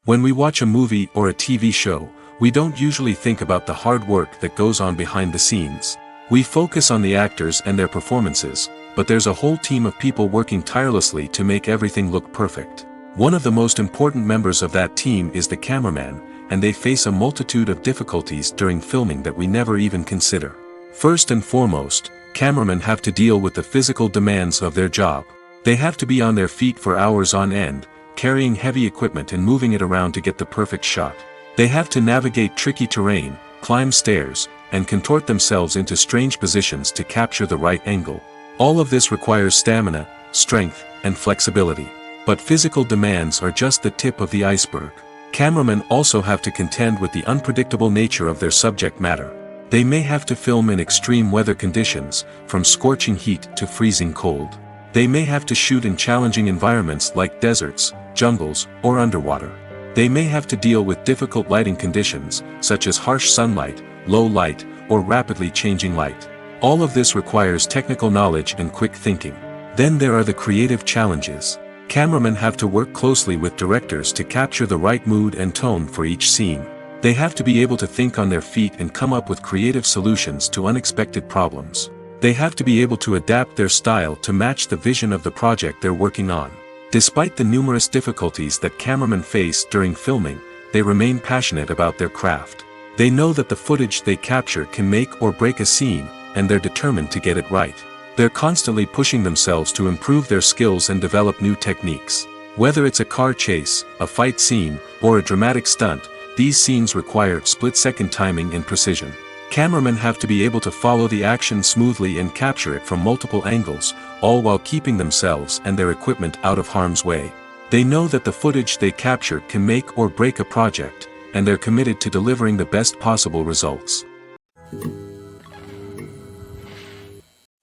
When we watch a movie or a TV show, we don't usually think about the hard work that goes on behind the scenes. We focus on the actors and their performances, but there's a whole team of people working tirelessly to make everything look perfect. One of the most important members of that team is the cameraman, and they face a multitude of difficulties during filming that we never even consider. First and foremost, cameramen have to deal with the physical demands of their job. They have to be on their feet for hours on end, carrying heavy equipment and moving it around to get the perfect shot. They have to navigate tricky terrain, climb stairs, and contort themselves into strange positions to capture the right angle. All of this requires stamina, strength, and flexibility. But physical demands are just the tip of the iceberg. Cameramen also have to contend with the unpredictable nature of their subject matter. They may have to film in extreme weather conditions, from scorching heat to freezing cold. They may have to shoot in challenging environments like deserts, jungles, or underwater. They may have to deal with difficult lighting conditions, such as harsh sunlight, low light, or rapidly changing light. All of this requires technical knowledge and quick thinking. Then there are the creative challenges. Cameramen have to work closely with directors to capture the right mood and tone for each scene. They have to be able to think on their feet and come up with creative solutions to unexpected problems. They have to be able to adapt their style to match the vision of the project they're working on. Despite the numerous difficulties that cameramen face during filming, they remain passionate about their craft. They know that the footage they capture can make or break a scene, and they're determined to get it right. They're constantly pushing themselves to improve their skills and develop new techniques. Whether it's a car chase, a fight scene, or a dramatic stunt, these scenes require split-second timing and precision. Cameramen have to be able to follow the action smoothly and capture it from multiple angles, all while keeping themselves and their equipment out of harm's way. They know that the footage they capture can make or break a project, and they're committed to delivering the best possible results.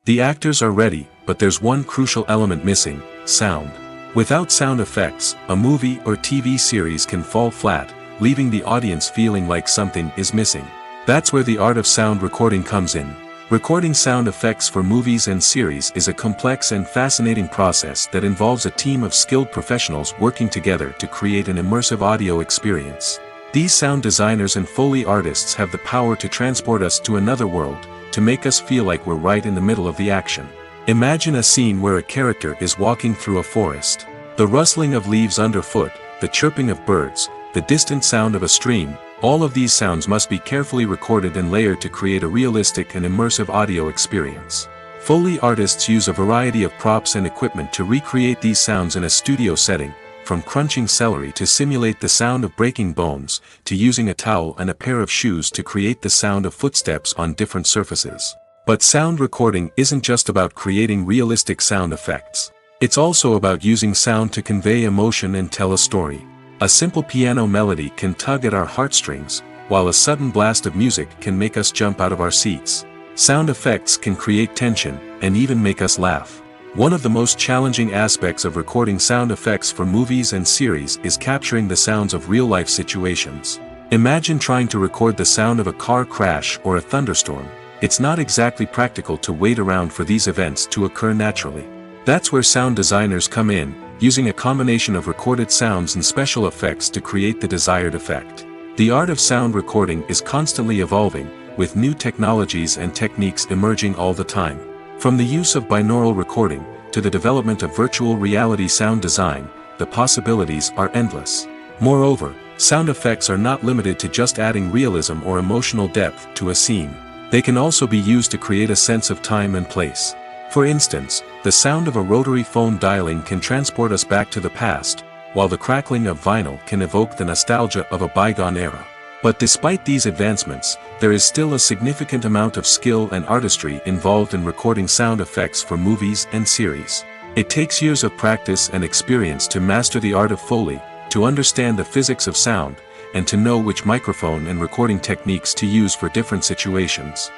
The actors are ready, but there's one crucial element missing: sound. Without sound effects, a movie or TV series can fall flat, leaving the audience feeling like something is missing. That's where the art of sound recording comes in. Recording sound effects for movies and series is a complex and fascinating process that involves a team of skilled professionals working together to create an immersive audio experience. These sound designers and Foley artists have the power to transport us to another world, to make us feel like we're right in the middle of the action. Imagine a scene where a character is walking through a forest. The rustling of leaves underfoot, the chirping of birds, the distant sound of a stream, all of these sounds must be carefully recorded and layered to create a realistic and immersive audio experience. Foley artists use a variety of props and equipment to recreate these sounds in a studio setting, from crunching celery to simulate the sound of breaking bones, to using a towel and a pair of shoes to create the sound of footsteps on different surfaces. But sound recording isn't just about creating realistic sound effects. It's also about using sound to convey emotion and tell a story. A simple piano melody can tug at our heartstrings, while a sudden blast of music can make us jump out of our seats. Sound effects can create tension, and even make us laugh. One of the most challenging aspects of recording sound effects for movies and series is capturing the sounds of real-life situations. Imagine trying to record the sound of a car crash or a thunderstorm. It's not exactly practical to wait around for these events to occur naturally. That's where sound designers come in, using a combination of recorded sounds and special effects to create the desired effect. The art of sound recording is constantly evolving, with new technologies and techniques emerging all the time. From the use of binaural recording, to the development of virtual reality sound design, the possibilities are endless. Moreover, sound effects are not limited to just adding realism or emotional depth to a scene. They can also be used to create a sense of time and place. For instance, the sound of a rotary phone dialing can transport us back to the past, while the crackling of vinyl can evoke the nostalgia of a bygone era. But despite these advancements, there is still a significant amount of skill and artistry involved in recording sound effects for movies and series. It takes years of practice and experience to master the art of Foley, to understand the physics of sound, and to know which microphone and recording techniques to use for different situations.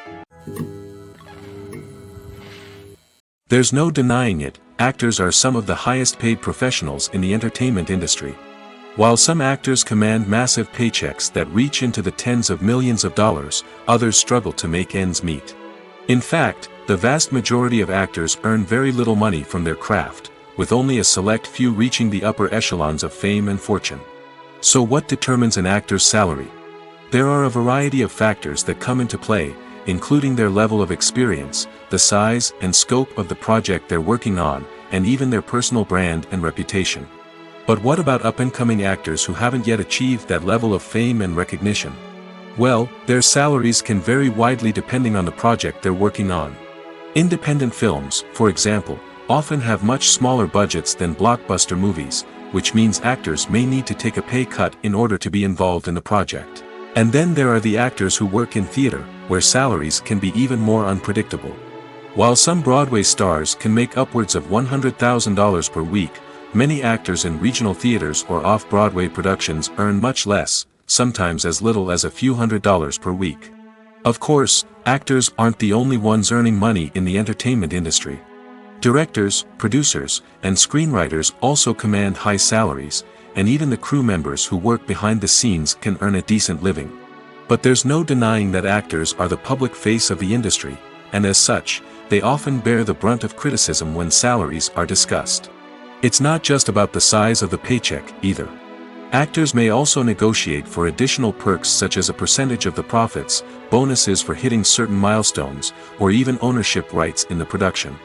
There's no denying it, actors are some of the highest paid professionals in the entertainment industry. While some actors command massive paychecks that reach into the tens of millions of dollars, others struggle to make ends meet. In fact, the vast majority of actors earn very little money from their craft, with only a select few reaching the upper echelons of fame and fortune. So what determines an actor's salary? There are a variety of factors that come into play, including their level of experience, the size and scope of the project they're working on, and even their personal brand and reputation. But what about up-and-coming actors who haven't yet achieved that level of fame and recognition? Well, their salaries can vary widely depending on the project they're working on. Independent films, for example, often have much smaller budgets than blockbuster movies, which means actors may need to take a pay cut in order to be involved in the project. And then there are the actors who work in theater, where salaries can be even more unpredictable. While some Broadway stars can make upwards of $100,000 per week, many actors in regional theaters or off-Broadway productions earn much less, sometimes as little as a few $100s per week. Of course, actors aren't the only ones earning money in the entertainment industry. Directors, producers, and screenwriters also command high salaries, and even the crew members who work behind the scenes can earn a decent living. But there's no denying that actors are the public face of the industry, and as such, they often bear the brunt of criticism when salaries are discussed. It's not just about the size of the paycheck, either. Actors may also negotiate for additional perks such as a percentage of the profits, bonuses for hitting certain milestones, or even ownership rights in the production.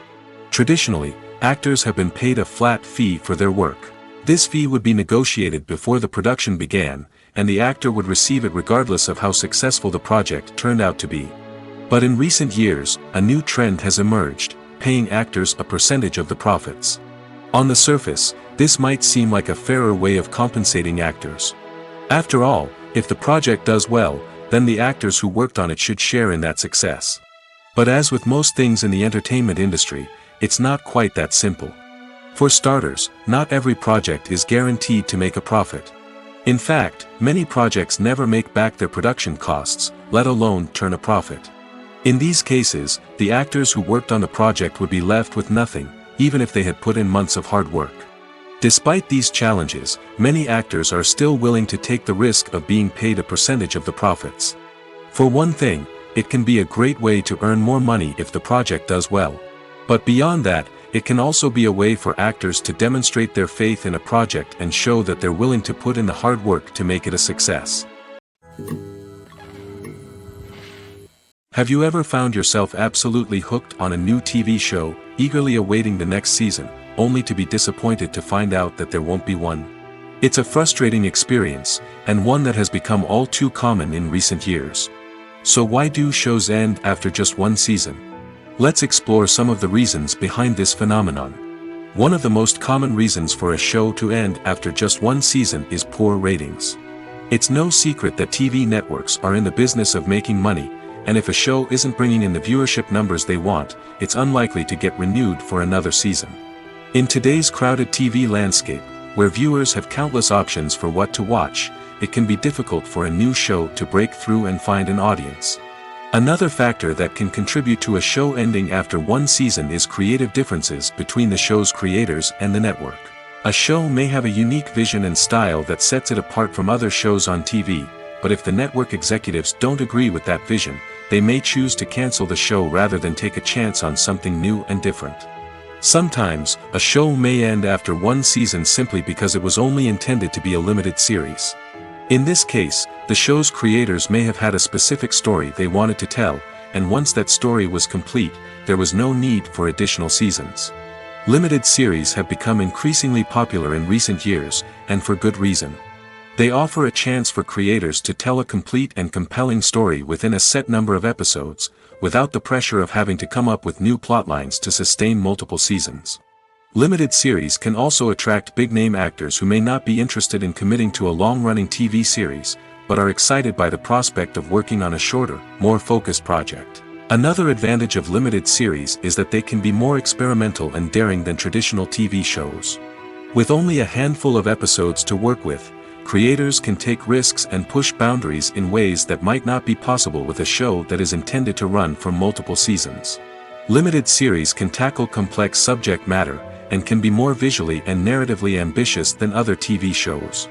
Traditionally, actors have been paid a flat fee for their work. This fee would be negotiated before the production began, and the actor would receive it regardless of how successful the project turned out to be. But in recent years, a new trend has emerged: paying actors a percentage of the profits. On the surface, this might seem like a fairer way of compensating actors. After all, if the project does well, then the actors who worked on it should share in that success. But as with most things in the entertainment industry, it's not quite that simple. For starters, not every project is guaranteed to make a profit. In fact, many projects never make back their production costs, let alone turn a profit. In these cases, the actors who worked on the project would be left with nothing, even if they had put in months of hard work. Despite these challenges, many actors are still willing to take the risk of being paid a percentage of the profits. For one thing, it can be a great way to earn more money if the project does well. But beyond that, it can also be a way for actors to demonstrate their faith in a project and show that they're willing to put in the hard work to make it a success. Have you ever found yourself absolutely hooked on a new TV show, eagerly awaiting the next season, only to be disappointed to find out that there won't be one? It's a frustrating experience, and one that has become all too common in recent years. So why do shows end after just one season? Let's explore some of the reasons behind this phenomenon. One of the most common reasons for a show to end after just one season is poor ratings. It's no secret that TV networks are in the business of making money, and if a show isn't bringing in the viewership numbers they want, it's unlikely to get renewed for another season. In today's crowded TV landscape, where viewers have countless options for what to watch, it can be difficult for a new show to break through and find an audience. Another factor that can contribute to a show ending after one season is creative differences between the show's creators and the network. A show may have a unique vision and style that sets it apart from other shows on TV, but if the network executives don't agree with that vision, they may choose to cancel the show rather than take a chance on something new and different. Sometimes, a show may end after one season simply because it was only intended to be a limited series. In this case, the show's creators may have had a specific story they wanted to tell, and once that story was complete, there was no need for additional seasons. Limited series have become increasingly popular in recent years, and for good reason. They offer a chance for creators to tell a complete and compelling story within a set number of episodes, without the pressure of having to come up with new plotlines to sustain multiple seasons. Limited series can also attract big-name actors who may not be interested in committing to a long-running TV series, but are excited by the prospect of working on a shorter, more focused project. Another advantage of limited series is that they can be more experimental and daring than traditional TV shows. With only a handful of episodes to work with, creators can take risks and push boundaries in ways that might not be possible with a show that is intended to run for multiple seasons. Limited series can tackle complex subject matter, and can be more visually and narratively ambitious than other TV shows.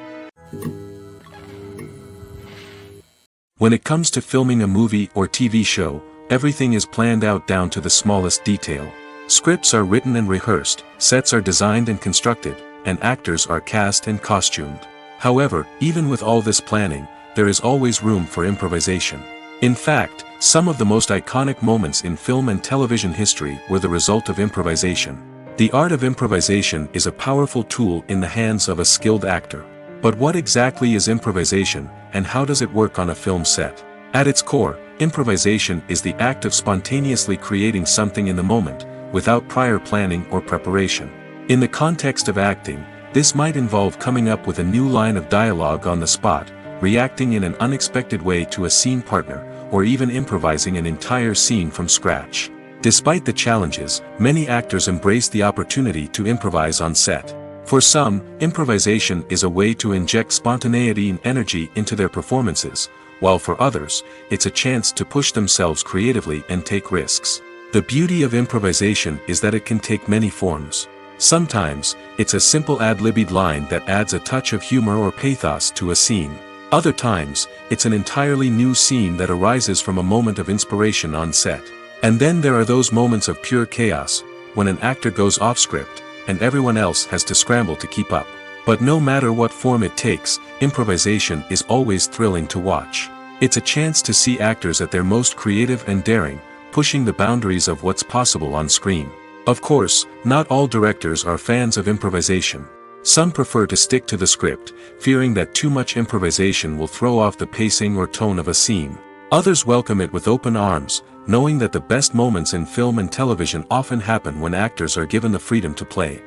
When it comes to filming a movie or TV show, everything is planned out down to the smallest detail. Scripts are written and rehearsed, sets are designed and constructed, and actors are cast and costumed. However, even with all this planning, there is always room for improvisation. In fact, some of the most iconic moments in film and television history were the result of improvisation. The art of improvisation is a powerful tool in the hands of a skilled actor. But what exactly is improvisation, and how does it work on a film set? At its core, improvisation is the act of spontaneously creating something in the moment, without prior planning or preparation. In the context of acting, this might involve coming up with a new line of dialogue on the spot, reacting in an unexpected way to a scene partner, or even improvising an entire scene from scratch. Despite the challenges, many actors embrace the opportunity to improvise on set. For some, improvisation is a way to inject spontaneity and energy into their performances, while for others, it's a chance to push themselves creatively and take risks. The beauty of improvisation is that it can take many forms. Sometimes, it's a simple ad-libbed line that adds a touch of humor or pathos to a scene. Other times, it's an entirely new scene that arises from a moment of inspiration on set. And then there are those moments of pure chaos, when an actor goes off script, and everyone else has to scramble to keep up. But no matter what form it takes, improvisation is always thrilling to watch. It's a chance to see actors at their most creative and daring, pushing the boundaries of what's possible on screen. Of course, not all directors are fans of improvisation. Some prefer to stick to the script, fearing that too much improvisation will throw off the pacing or tone of a scene. Others welcome it with open arms, knowing that the best moments in film and television often happen when actors are given the freedom to play.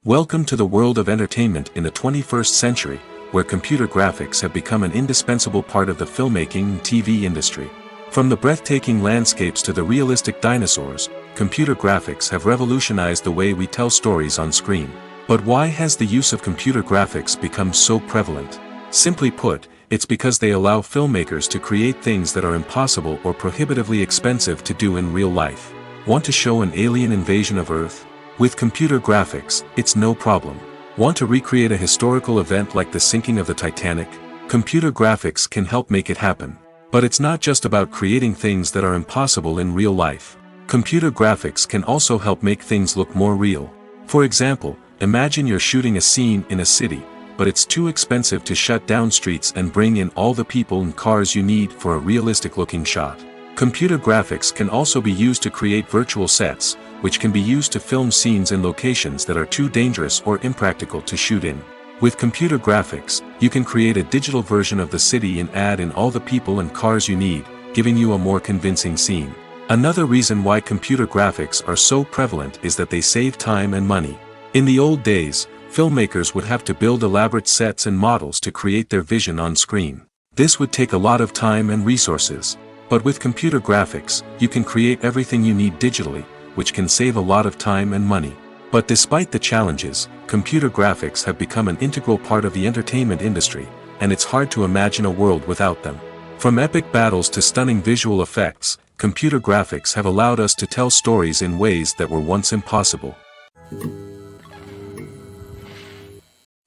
Welcome to the world of entertainment in the 21st century, where computer graphics have become an indispensable part of the filmmaking and TV industry. From the breathtaking landscapes to the realistic dinosaurs, computer graphics have revolutionized the way we tell stories on screen. But why has the use of computer graphics become so prevalent? Simply put, it's because they allow filmmakers to create things that are impossible or prohibitively expensive to do in real life. Want to show an alien invasion of Earth? With computer graphics, it's no problem. Want to recreate a historical event like the sinking of the Titanic? Computer graphics can help make it happen. But it's not just about creating things that are impossible in real life. Computer graphics can also help make things look more real. For example, imagine you're shooting a scene in a city, but it's too expensive to shut down streets and bring in all the people and cars you need for a realistic-looking shot. Computer graphics can also be used to create virtual sets, which can be used to film scenes in locations that are too dangerous or impractical to shoot in. With computer graphics, you can create a digital version of the city and add in all the people and cars you need, giving you a more convincing scene. Another reason why computer graphics are so prevalent is that they save time and money. In the old days, filmmakers would have to build elaborate sets and models to create their vision on screen. This would take a lot of time and resources. But with computer graphics, you can create everything you need digitally, which can save a lot of time and money. But despite the challenges, computer graphics have become an integral part of the entertainment industry, and it's hard to imagine a world without them. From epic battles to stunning visual effects, computer graphics have allowed us to tell stories in ways that were once impossible.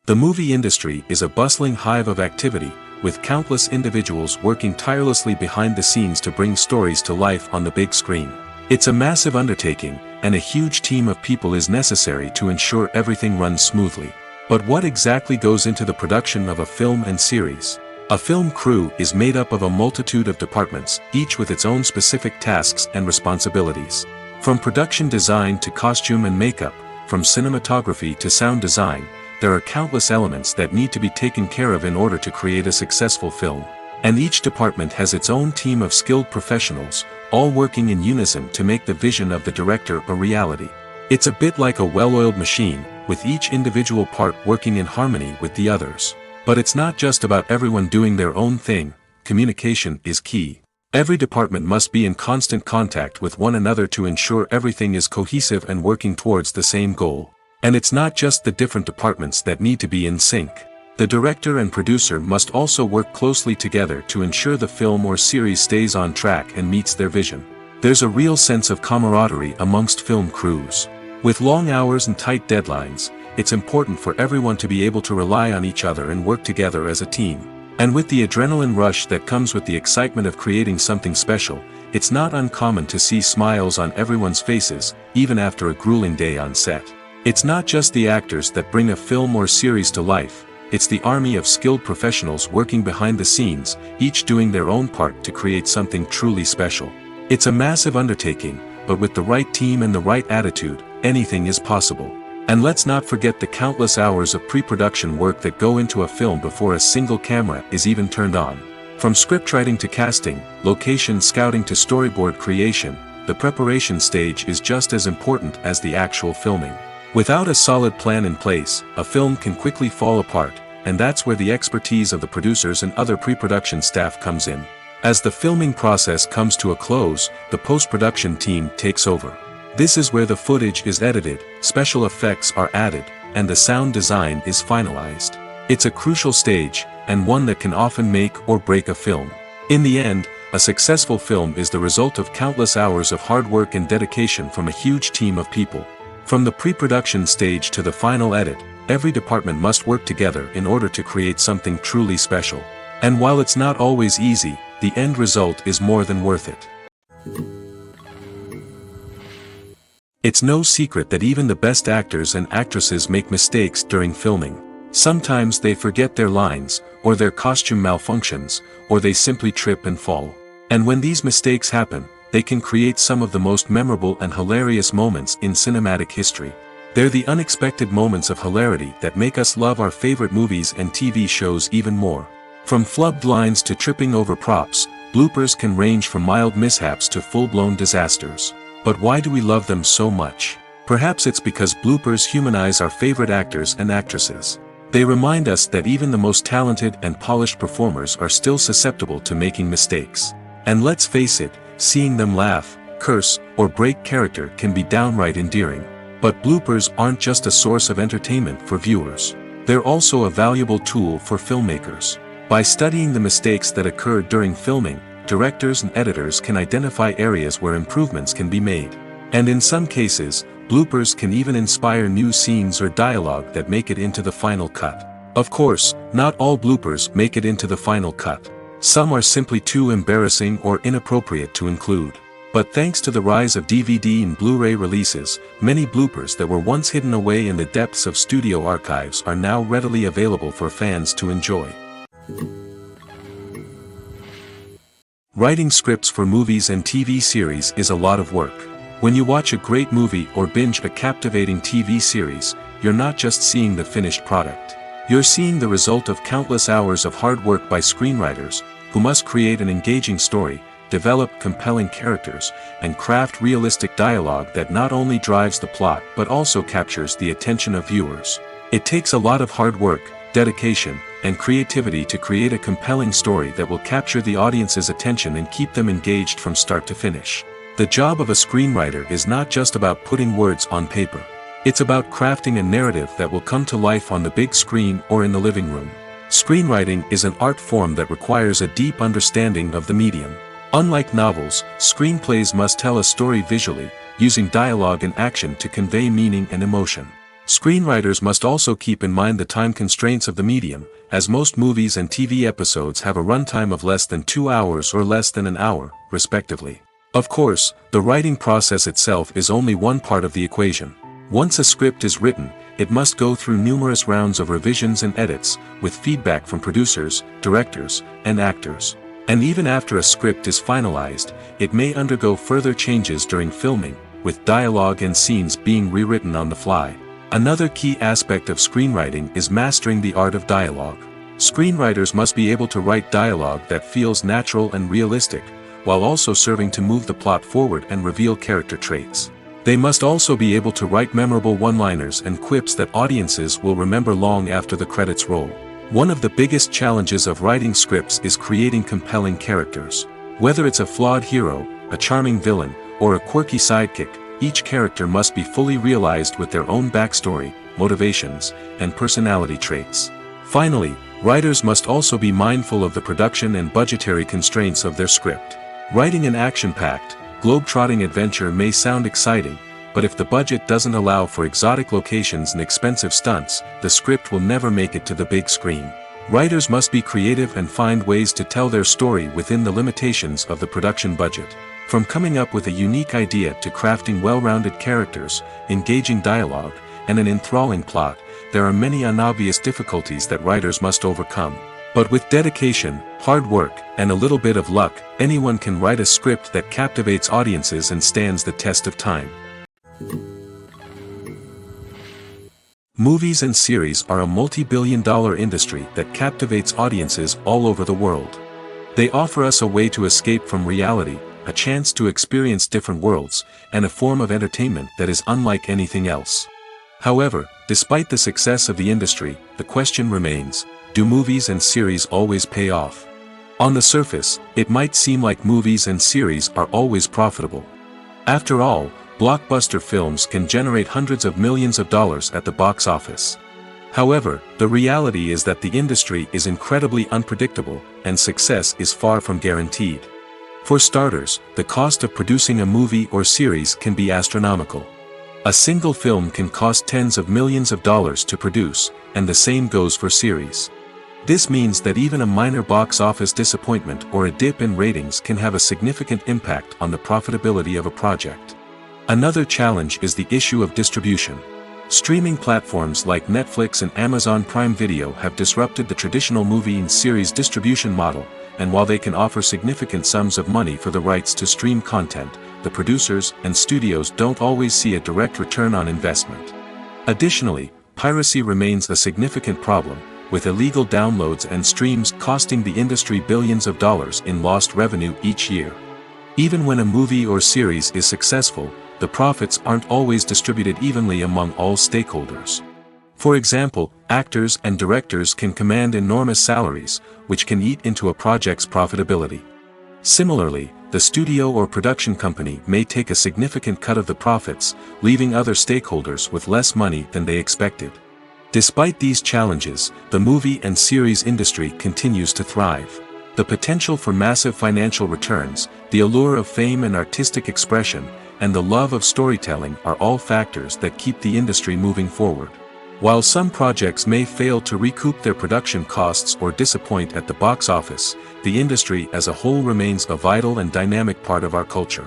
The movie industry is a bustling hive of activity, with countless individuals working tirelessly behind the scenes to bring stories to life on the big screen. It's a massive undertaking, and a huge team of people is necessary to ensure everything runs smoothly. But what exactly goes into the production of a film and series? A film crew is made up of a multitude of departments, each with its own specific tasks and responsibilities. From production design to costume and makeup, from cinematography to sound design, there are countless elements that need to be taken care of in order to create a successful film. And each department has its own team of skilled professionals, all working in unison to make the vision of the director a reality. It's a bit like a well-oiled machine, with each individual part working in harmony with the others. But it's not just about everyone doing their own thing. Communication is key. Every department must be in constant contact with one another to ensure everything is cohesive and working towards the same goal. And it's not just the different departments that need to be in sync. The director and producer must also work closely together to ensure the film or series stays on track and meets their vision. There's a real sense of camaraderie amongst film crews. With long hours and tight deadlines, it's important for everyone to be able to rely on each other and work together as a team. And with the adrenaline rush that comes with the excitement of creating something special, it's not uncommon to see smiles on everyone's faces, even after a grueling day on set. It's not just the actors that bring a film or series to life, it's the army of skilled professionals working behind the scenes, each doing their own part to create something truly special. It's a massive undertaking, but with the right team and the right attitude, anything is possible. And let's not forget the countless hours of pre-production work that go into a film before a single camera is even turned on. From scriptwriting to casting, location scouting to storyboard creation, the preparation stage is just as important as the actual filming. Without a solid plan in place, a film can quickly fall apart, and that's where the expertise of the producers and other pre-production staff comes in. As the filming process comes to a close, the post-production team takes over. This is where the footage is edited, special effects are added, and the sound design is finalized. It's a crucial stage, and one that can often make or break a film. In the end, a successful film is the result of countless hours of hard work and dedication from a huge team of people. From the pre-production stage to the final edit, every department must work together in order to create something truly special. And while it's not always easy, the end result is more than worth it. It's no secret that even the best actors and actresses make mistakes during filming. Sometimes they forget their lines, or their costume malfunctions, or they simply trip and fall. And when these mistakes happen, they can create some of the most memorable and hilarious moments in cinematic history. They're the unexpected moments of hilarity that make us love our favorite movies and TV shows even more. From flubbed lines to tripping over props, bloopers can range from mild mishaps to full-blown disasters. But why do we love them so much? Perhaps it's because bloopers humanize our favorite actors and actresses. They remind us that even the most talented and polished performers are still susceptible to making mistakes. And let's face it, seeing them laugh, curse, or break character can be downright endearing. But bloopers aren't just a source of entertainment for viewers. They're also a valuable tool for filmmakers. By studying the mistakes that occurred during filming, directors and editors can identify areas where improvements can be made. And in some cases, bloopers can even inspire new scenes or dialogue that make it into the final cut. Of course, not all bloopers make it into the final cut. Some are simply too embarrassing or inappropriate to include. But thanks to the rise of DVD and Blu-ray releases, many bloopers that were once hidden away in the depths of studio archives are now readily available for fans to enjoy. Writing scripts for movies and TV series is a lot of work. When you watch a great movie or binge a captivating TV series, you're not just seeing the finished product. You're seeing the result of countless hours of hard work by screenwriters, who must create an engaging story, develop compelling characters, and craft realistic dialogue that not only drives the plot but also captures the attention of viewers. It takes a lot of hard work, dedication, and creativity to create a compelling story that will capture the audience's attention and keep them engaged from start to finish. The job of a screenwriter is not just about putting words on paper. It's about crafting a narrative that will come to life on the big screen or in the living room. Screenwriting is an art form that requires a deep understanding of the medium. Unlike novels, screenplays must tell a story visually, using dialogue and action to convey meaning and emotion. Screenwriters must also keep in mind the time constraints of the medium, as most movies and TV episodes have a runtime of less than 2 hours or less than an hour, respectively. Of course, the writing process itself is only one part of the equation. Once a script is written, it must go through numerous rounds of revisions and edits, with feedback from producers, directors, and actors. And even after a script is finalized, it may undergo further changes during filming, with dialogue and scenes being rewritten on the fly. Another key aspect of screenwriting is mastering the art of dialogue. Screenwriters must be able to write dialogue that feels natural and realistic, while also serving to move the plot forward and reveal character traits. They must also be able to write memorable one-liners and quips that audiences will remember long after the credits roll. One of the biggest challenges of writing scripts is creating compelling characters. Whether it's a flawed hero, a charming villain, or a quirky sidekick, each character must be fully realized with their own backstory, motivations, and personality traits. Finally, writers must also be mindful of the production and budgetary constraints of their script. Writing an action-packed, globe-trotting adventure may sound exciting, but if the budget doesn't allow for exotic locations and expensive stunts, the script will never make it to the big screen. Writers must be creative and find ways to tell their story within the limitations of the production budget. From coming up with a unique idea to crafting well-rounded characters, engaging dialogue, and an enthralling plot, there are many unobvious difficulties that writers must overcome. But with dedication, hard work, and a little bit of luck, anyone can write a script that captivates audiences and stands the test of time. Movies and series are a multi-billion-dollar industry that captivates audiences all over the world. They offer us a way to escape from reality, a chance to experience different worlds, and a form of entertainment that is unlike anything else. However, despite the success of the industry, the question remains: do movies and series always pay off? On the surface, it might seem like movies and series are always profitable. After all, blockbuster films can generate hundreds of millions of dollars at the box office. However, the reality is that the industry is incredibly unpredictable, and success is far from guaranteed. For starters, the cost of producing a movie or series can be astronomical. A single film can cost tens of millions of dollars to produce, and the same goes for series. This means that even a minor box office disappointment or a dip in ratings can have a significant impact on the profitability of a project. Another challenge is the issue of distribution. Streaming platforms like Netflix and Amazon Prime Video have disrupted the traditional movie and series distribution model, and while they can offer significant sums of money for the rights to stream content, the producers and studios don't always see a direct return on investment. Additionally, piracy remains a significant problem, with illegal downloads and streams costing the industry billions of dollars in lost revenue each year. Even when a movie or series is successful, the profits aren't always distributed evenly among all stakeholders. For example, actors and directors can command enormous salaries, which can eat into a project's profitability. Similarly, the studio or production company may take a significant cut of the profits, leaving other stakeholders with less money than they expected. Despite these challenges, the movie and series industry continues to thrive. The potential for massive financial returns, the allure of fame and artistic expression, and the love of storytelling are all factors that keep the industry moving forward. While some projects may fail to recoup their production costs or disappoint at the box office, the industry as a whole remains a vital and dynamic part of our culture.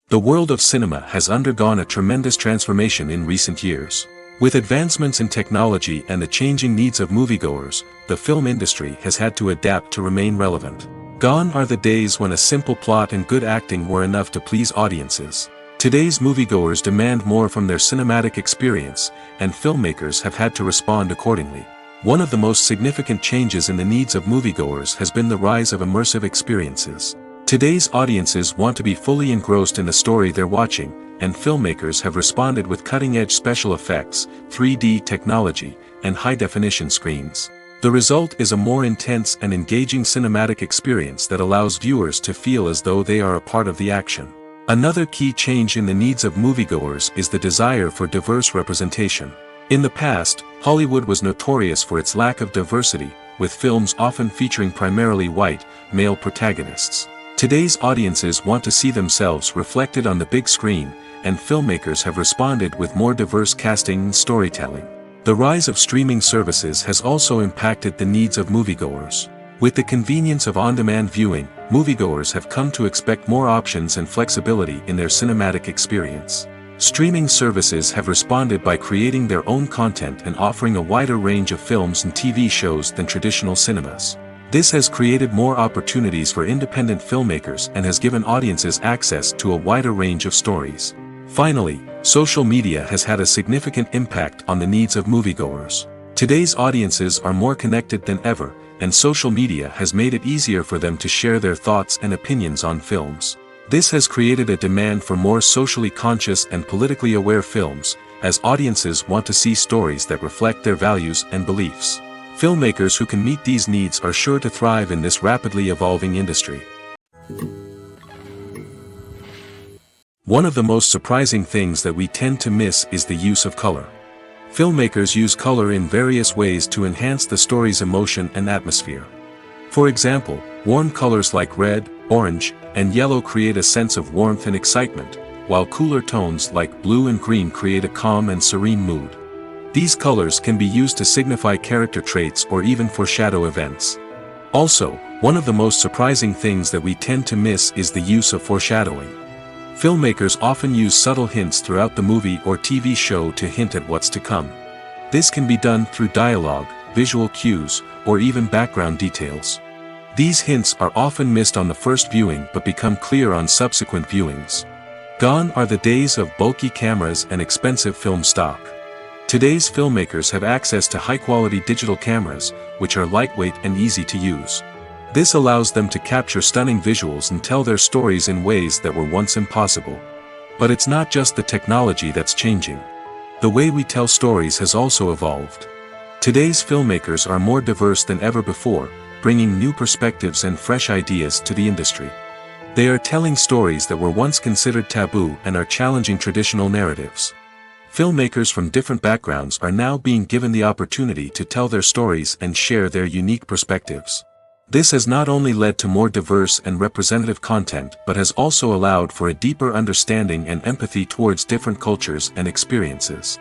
The world of cinema has undergone a tremendous transformation in recent years. With advancements in technology and the changing needs of moviegoers, the film industry has had to adapt to remain relevant. Gone are the days when a simple plot and good acting were enough to please audiences. Today's moviegoers demand more from their cinematic experience, and filmmakers have had to respond accordingly. One of the most significant changes in the needs of moviegoers has been the rise of immersive experiences. Today's audiences want to be fully engrossed in the story they're watching, and filmmakers have responded with cutting-edge special effects, 3D technology, and high-definition screens. The result is a more intense and engaging cinematic experience that allows viewers to feel as though they are a part of the action. Another key change in the needs of moviegoers is the desire for diverse representation. In the past, Hollywood was notorious for its lack of diversity, with films often featuring primarily white, male protagonists. Today's audiences want to see themselves reflected on the big screen, and filmmakers have responded with more diverse casting and storytelling. The rise of streaming services has also impacted the needs of moviegoers. With the convenience of on-demand viewing, moviegoers have come to expect more options and flexibility in their cinematic experience. Streaming services have responded by creating their own content and offering a wider range of films and TV shows than traditional cinemas. This has created more opportunities for independent filmmakers and has given audiences access to a wider range of stories. Finally, social media has had a significant impact on the needs of moviegoers. Today's audiences are more connected than ever, and social media has made it easier for them to share their thoughts and opinions on films. This has created a demand for more socially conscious and politically aware films, as audiences want to see stories that reflect their values and beliefs. Filmmakers who can meet these needs are sure to thrive in this rapidly evolving industry. One of the most surprising things that we tend to miss is the use of color. Filmmakers use color in various ways to enhance the story's emotion and atmosphere. For example, warm colors like red, orange, and yellow create a sense of warmth and excitement, while cooler tones like blue and green create a calm and serene mood. These colors can be used to signify character traits or even foreshadow events. Also, one of the most surprising things that we tend to miss is the use of foreshadowing. Filmmakers often use subtle hints throughout the movie or TV show to hint at what's to come. This can be done through dialogue, visual cues, or even background details. These hints are often missed on the first viewing but become clear on subsequent viewings. Gone are the days of bulky cameras and expensive film stock. Today's filmmakers have access to high-quality digital cameras, which are lightweight and easy to use. This allows them to capture stunning visuals and tell their stories in ways that were once impossible. But it's not just the technology that's changing. The way we tell stories has also evolved. Today's filmmakers are more diverse than ever before, bringing new perspectives and fresh ideas to the industry. They are telling stories that were once considered taboo and are challenging traditional narratives. Filmmakers from different backgrounds are now being given the opportunity to tell their stories and share their unique perspectives. This has not only led to more diverse and representative content but has also allowed for a deeper understanding and empathy towards different cultures and experiences.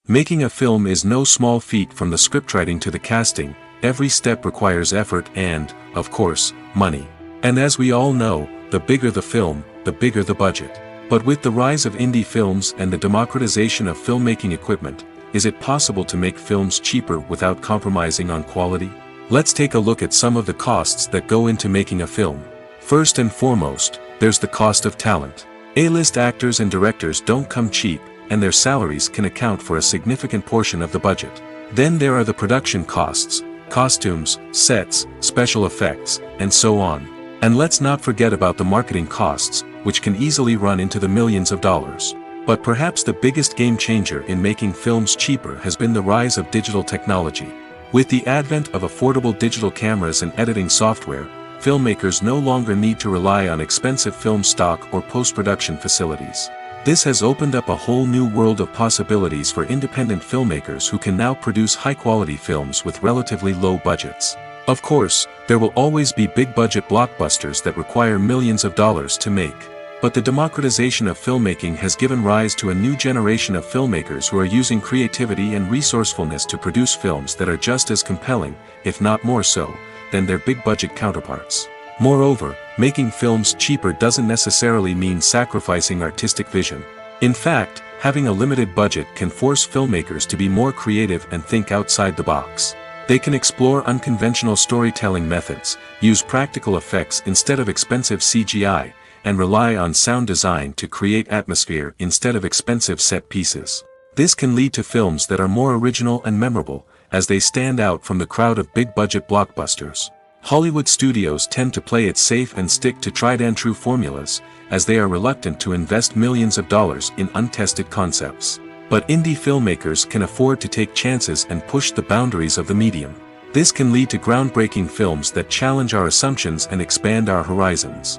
Making a film is no small feat. From the scriptwriting to the casting, every step requires effort and, of course, money. And as we all know, the bigger the film, the bigger the budget. But with the rise of indie films and the democratization of filmmaking equipment, is it possible to make films cheaper without compromising on quality? Let's take a look at some of the costs that go into making a film. First and foremost, there's the cost of talent. A-list actors and directors don't come cheap, and their salaries can account for a significant portion of the budget. Then there are the production costs, costumes, sets, special effects, and so on. And let's not forget about the marketing costs, which can easily run into the millions of dollars. But perhaps the biggest game changer in making films cheaper has been the rise of digital technology. With the advent of affordable digital cameras and editing software, filmmakers no longer need to rely on expensive film stock or post-production facilities. This has opened up a whole new world of possibilities for independent filmmakers who can now produce high-quality films with relatively low budgets. Of course, there will always be big-budget blockbusters that require millions of dollars to make. But the democratization of filmmaking has given rise to a new generation of filmmakers who are using creativity and resourcefulness to produce films that are just as compelling, if not more so, than their big-budget counterparts. Moreover, making films cheaper doesn't necessarily mean sacrificing artistic vision. In fact, having a limited budget can force filmmakers to be more creative and think outside the box. They can explore unconventional storytelling methods, use practical effects instead of expensive CGI, and rely on sound design to create atmosphere instead of expensive set pieces. This can lead to films that are more original and memorable, as they stand out from the crowd of big-budget blockbusters. Hollywood studios tend to play it safe and stick to tried-and-true formulas, as they are reluctant to invest millions of dollars in untested concepts. But indie filmmakers can afford to take chances and push the boundaries of the medium. This can lead to groundbreaking films that challenge our assumptions and expand our horizons.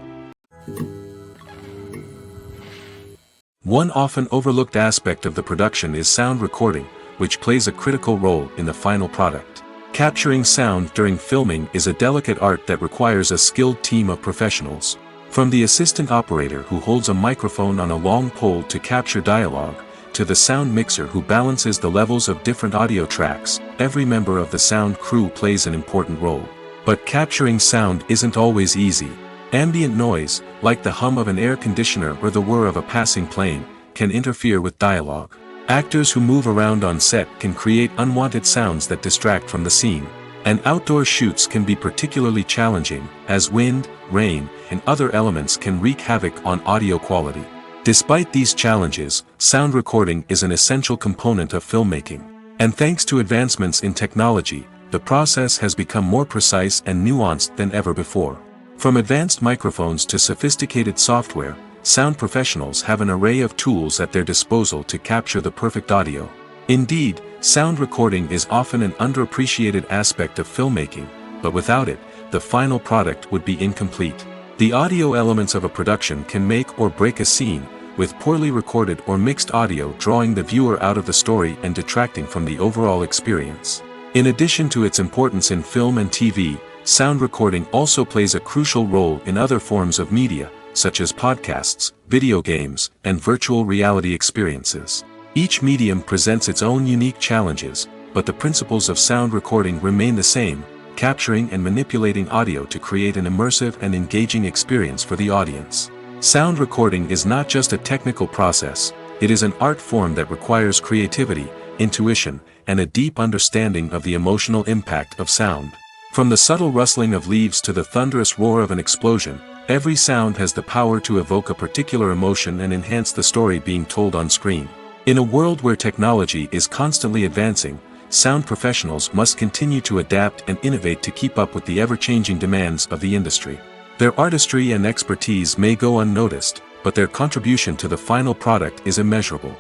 One often overlooked aspect of the production is sound recording, which plays a critical role in the final product. Capturing sound during filming is a delicate art that requires a skilled team of professionals. From the assistant operator who holds a microphone on a long pole to capture dialogue, to the sound mixer who balances the levels of different audio tracks, every member of the sound crew plays an important role. But capturing sound isn't always easy. Ambient noise, like the hum of an air conditioner or the whir of a passing plane, can interfere with dialogue. Actors who move around on set can create unwanted sounds that distract from the scene. And outdoor shoots can be particularly challenging, as wind, rain, and other elements can wreak havoc on audio quality. Despite these challenges, sound recording is an essential component of filmmaking. And thanks to advancements in technology, the process has become more precise and nuanced than ever before. From advanced microphones to sophisticated software, sound professionals have an array of tools at their disposal to capture the perfect audio. Indeed, sound recording is often an underappreciated aspect of filmmaking, but without it, the final product would be incomplete. The audio elements of a production can make or break a scene, with poorly recorded or mixed audio drawing the viewer out of the story and detracting from the overall experience. In addition to its importance in film and TV, sound recording also plays a crucial role in other forms of media, such as podcasts, video games, and virtual reality experiences. Each medium presents its own unique challenges, but the principles of sound recording remain the same, capturing and manipulating audio to create an immersive and engaging experience for the audience. Sound recording is not just a technical process, it is an art form that requires creativity, intuition, and a deep understanding of the emotional impact of sound. From the subtle rustling of leaves to the thunderous roar of an explosion, every sound has the power to evoke a particular emotion and enhance the story being told on screen. In a world where technology is constantly advancing, sound professionals must continue to adapt and innovate to keep up with the ever-changing demands of the industry. Their artistry and expertise may go unnoticed, but their contribution to the final product is immeasurable.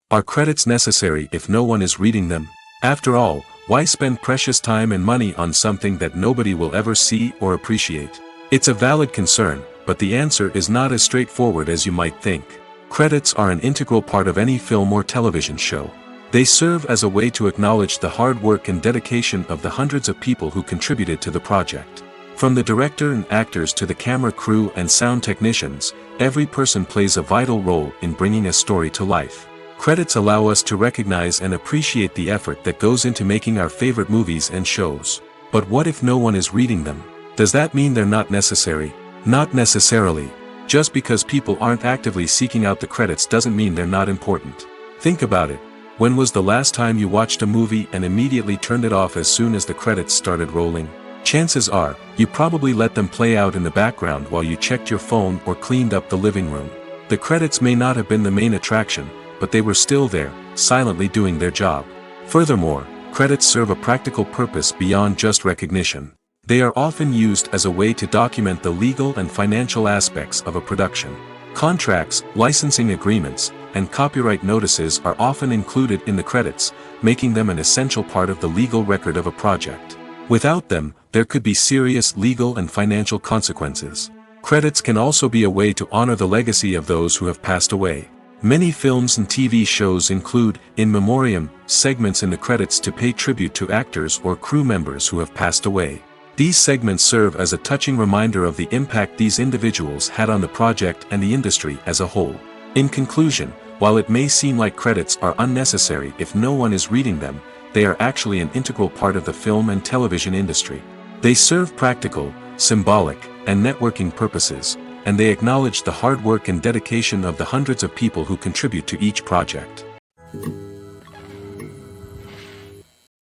Are credits necessary if no one is reading them? After all, why spend precious time and money on something that nobody will ever see or appreciate? It's a valid concern, but the answer is not as straightforward as you might think. Credits are an integral part of any film or television show. They serve as a way to acknowledge the hard work and dedication of the hundreds of people who contributed to the project. From the director and actors to the camera crew and sound technicians, every person plays a vital role in bringing a story to life. Credits allow us to recognize and appreciate the effort that goes into making our favorite movies and shows. But what if no one is reading them? Does that mean they're not necessary? Not necessarily. Just because people aren't actively seeking out the credits doesn't mean they're not important. Think about it. When was the last time you watched a movie and immediately turned it off as soon as the credits started rolling? Chances are, you probably let them play out in the background while you checked your phone or cleaned up the living room. The credits may not have been the main attraction, but they were still there, silently doing their job. Furthermore, credits serve a practical purpose beyond just recognition. They are often used as a way to document the legal and financial aspects of a production. Contracts, licensing agreements, and copyright notices are often included in the credits, making them an essential part of the legal record of a project. Without them, there could be serious legal and financial consequences. Credits can also be a way to honor the legacy of those who have passed away. Many films and TV shows include, in memoriam, segments in the credits to pay tribute to actors or crew members who have passed away. These segments serve as a touching reminder of the impact these individuals had on the project and the industry as a whole. In conclusion, while it may seem like credits are unnecessary if no one is reading them, they are actually an integral part of the film and television industry. They serve practical, symbolic, and networking purposes, and they acknowledge the hard work and dedication of the hundreds of people who contribute to each project.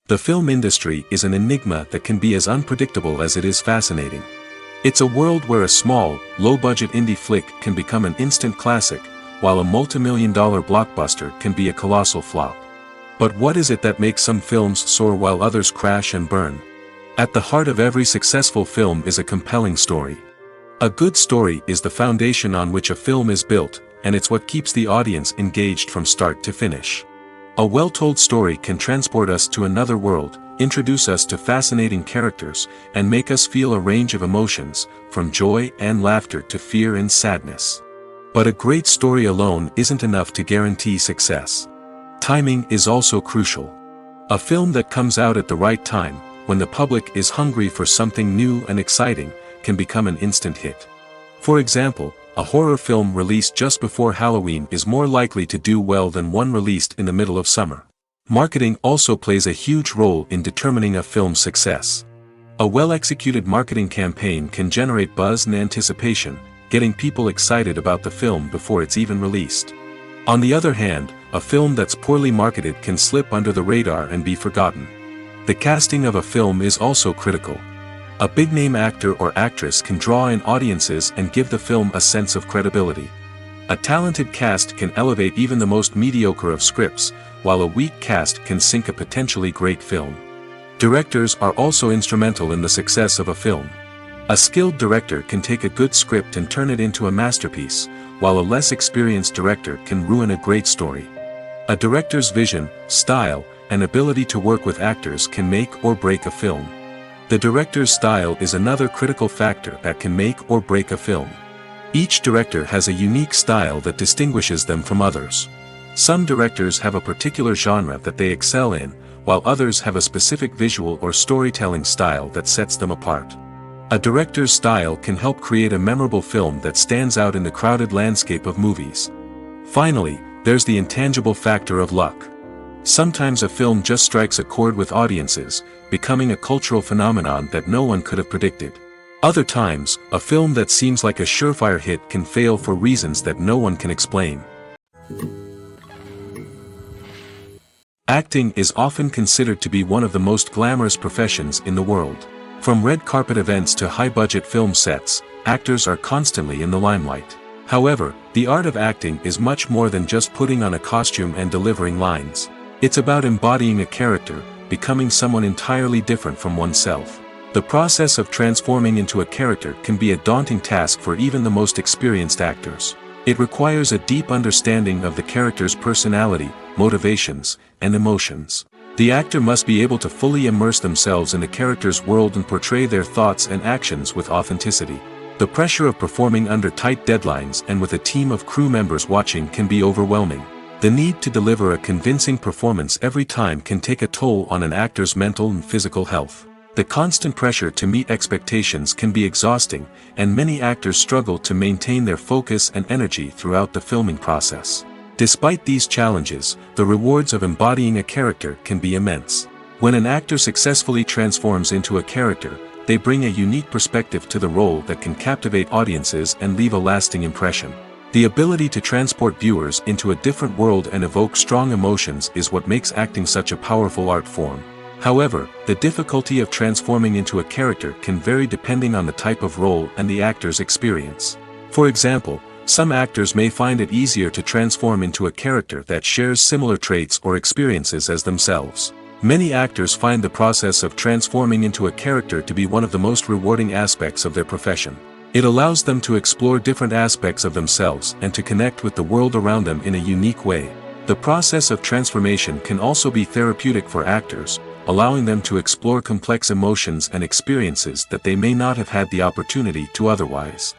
The film industry is an enigma that can be as unpredictable as it is fascinating. It's a world where a small, low-budget indie flick can become an instant classic, while a multi-million-dollar blockbuster can be a colossal flop. But what is it that makes some films soar while others crash and burn? At the heart of every successful film is a compelling story. A good story is the foundation on which a film is built, and it's what keeps the audience engaged from start to finish. A well-told story can transport us to another world, introduce us to fascinating characters, and make us feel a range of emotions, from joy and laughter to fear and sadness. But a great story alone isn't enough to guarantee success. Timing is also crucial. A film that comes out at the right time, when the public is hungry for something new and exciting, can become an instant hit. For example, a horror film released just before Halloween is more likely to do well than one released in the middle of summer. Marketing also plays a huge role in determining a film's success. A well-executed marketing campaign can generate buzz and anticipation, getting people excited about the film before it's even released. On the other hand, a film that's poorly marketed can slip under the radar and be forgotten. The casting of a film is also critical. A big-name actor or actress can draw in audiences and give the film a sense of credibility. A talented cast can elevate even the most mediocre of scripts, while a weak cast can sink a potentially great film. Directors are also instrumental in the success of a film. A skilled director can take a good script and turn it into a masterpiece, while a less experienced director can ruin a great story. A director's vision, style, and ability to work with actors can make or break a film. The director's style is another critical factor that can make or break a film. Each director has a unique style that distinguishes them from others. Some directors have a particular genre that they excel in, while others have a specific visual or storytelling style that sets them apart. A director's style can help create a memorable film that stands out in the crowded landscape of movies. Finally, there's the intangible factor of luck. Sometimes a film just strikes a chord with audiences, becoming a cultural phenomenon that no one could have predicted. Other times, a film that seems like a surefire hit can fail for reasons that no one can explain. Acting is often considered to be one of the most glamorous professions in the world. From red carpet events to high-budget film sets, actors are constantly in the limelight. However, the art of acting is much more than just putting on a costume and delivering lines. It's about embodying a character, becoming someone entirely different from oneself. The process of transforming into a character can be a daunting task for even the most experienced actors. It requires a deep understanding of the character's personality, motivations, and emotions. The actor must be able to fully immerse themselves in the character's world and portray their thoughts and actions with authenticity. The pressure of performing under tight deadlines and with a team of crew members watching can be overwhelming. The need to deliver a convincing performance every time can take a toll on an actor's mental and physical health. The constant pressure to meet expectations can be exhausting, and many actors struggle to maintain their focus and energy throughout the filming process. Despite these challenges, the rewards of embodying a character can be immense. When an actor successfully transforms into a character, they bring a unique perspective to the role that can captivate audiences and leave a lasting impression. The ability to transport viewers into a different world and evoke strong emotions is what makes acting such a powerful art form. However, the difficulty of transforming into a character can vary depending on the type of role and the actor's experience. For example, some actors may find it easier to transform into a character that shares similar traits or experiences as themselves. Many actors find the process of transforming into a character to be one of the most rewarding aspects of their profession. It allows them to explore different aspects of themselves and to connect with the world around them in a unique way. The process of transformation can also be therapeutic for actors, allowing them to explore complex emotions and experiences that they may not have had the opportunity to otherwise.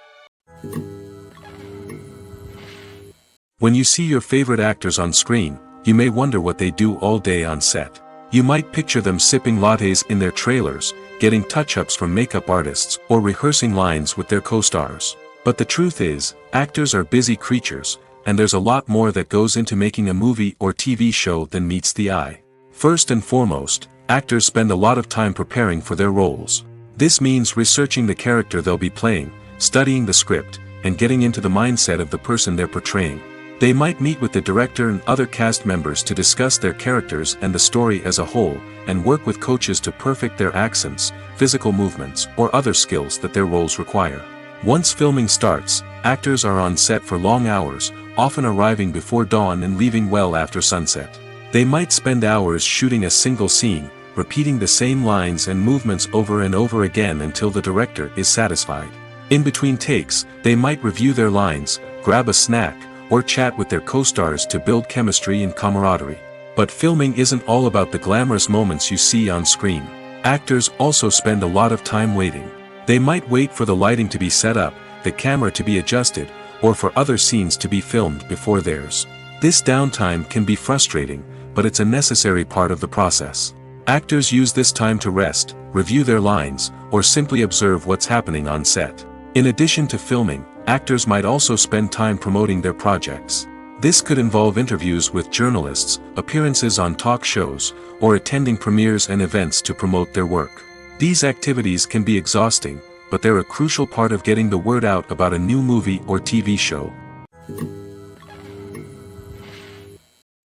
When you see your favorite actors on screen, you may wonder what they do all day on set. You might picture them sipping lattes in their trailers, getting touch-ups from makeup artists, or rehearsing lines with their co-stars. But the truth is, actors are busy creatures, and there's a lot more that goes into making a movie or TV show than meets the eye. First and foremost, actors spend a lot of time preparing for their roles. This means researching the character they'll be playing, studying the script, and getting into the mindset of the person they're portraying. They might meet with the director and other cast members to discuss their characters and the story as a whole, and work with coaches to perfect their accents, physical movements, or other skills that their roles require. Once filming starts, actors are on set for long hours, often arriving before dawn and leaving well after sunset. They might spend hours shooting a single scene, repeating the same lines and movements over and over again until the director is satisfied. In between takes, they might review their lines, grab a snack, or chat with their co-stars to build chemistry and camaraderie. But filming isn't all about the glamorous moments you see on screen. Actors also spend a lot of time waiting. They might wait for the lighting to be set up, the camera to be adjusted, or for other scenes to be filmed before theirs. This downtime can be frustrating, but it's a necessary part of the process. Actors use this time to rest, review their lines, or simply observe what's happening on set. In addition to filming, actors might also spend time promoting their projects. This could involve interviews with journalists, appearances on talk shows, or attending premieres and events to promote their work. These activities can be exhausting, but they're a crucial part of getting the word out about a new movie or TV show.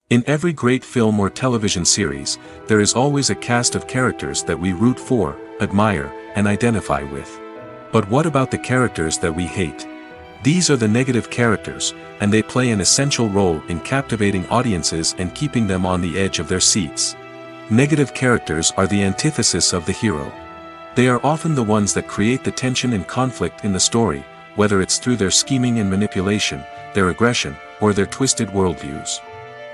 In every great film or television series, there is always a cast of characters that we root for, admire, and identify with. But what about the characters that we hate? These are the negative characters, and they play an essential role in captivating audiences and keeping them on the edge of their seats. Negative characters are the antithesis of the hero. They are often the ones that create the tension and conflict in the story, whether it's through their scheming and manipulation, their aggression, or their twisted worldviews.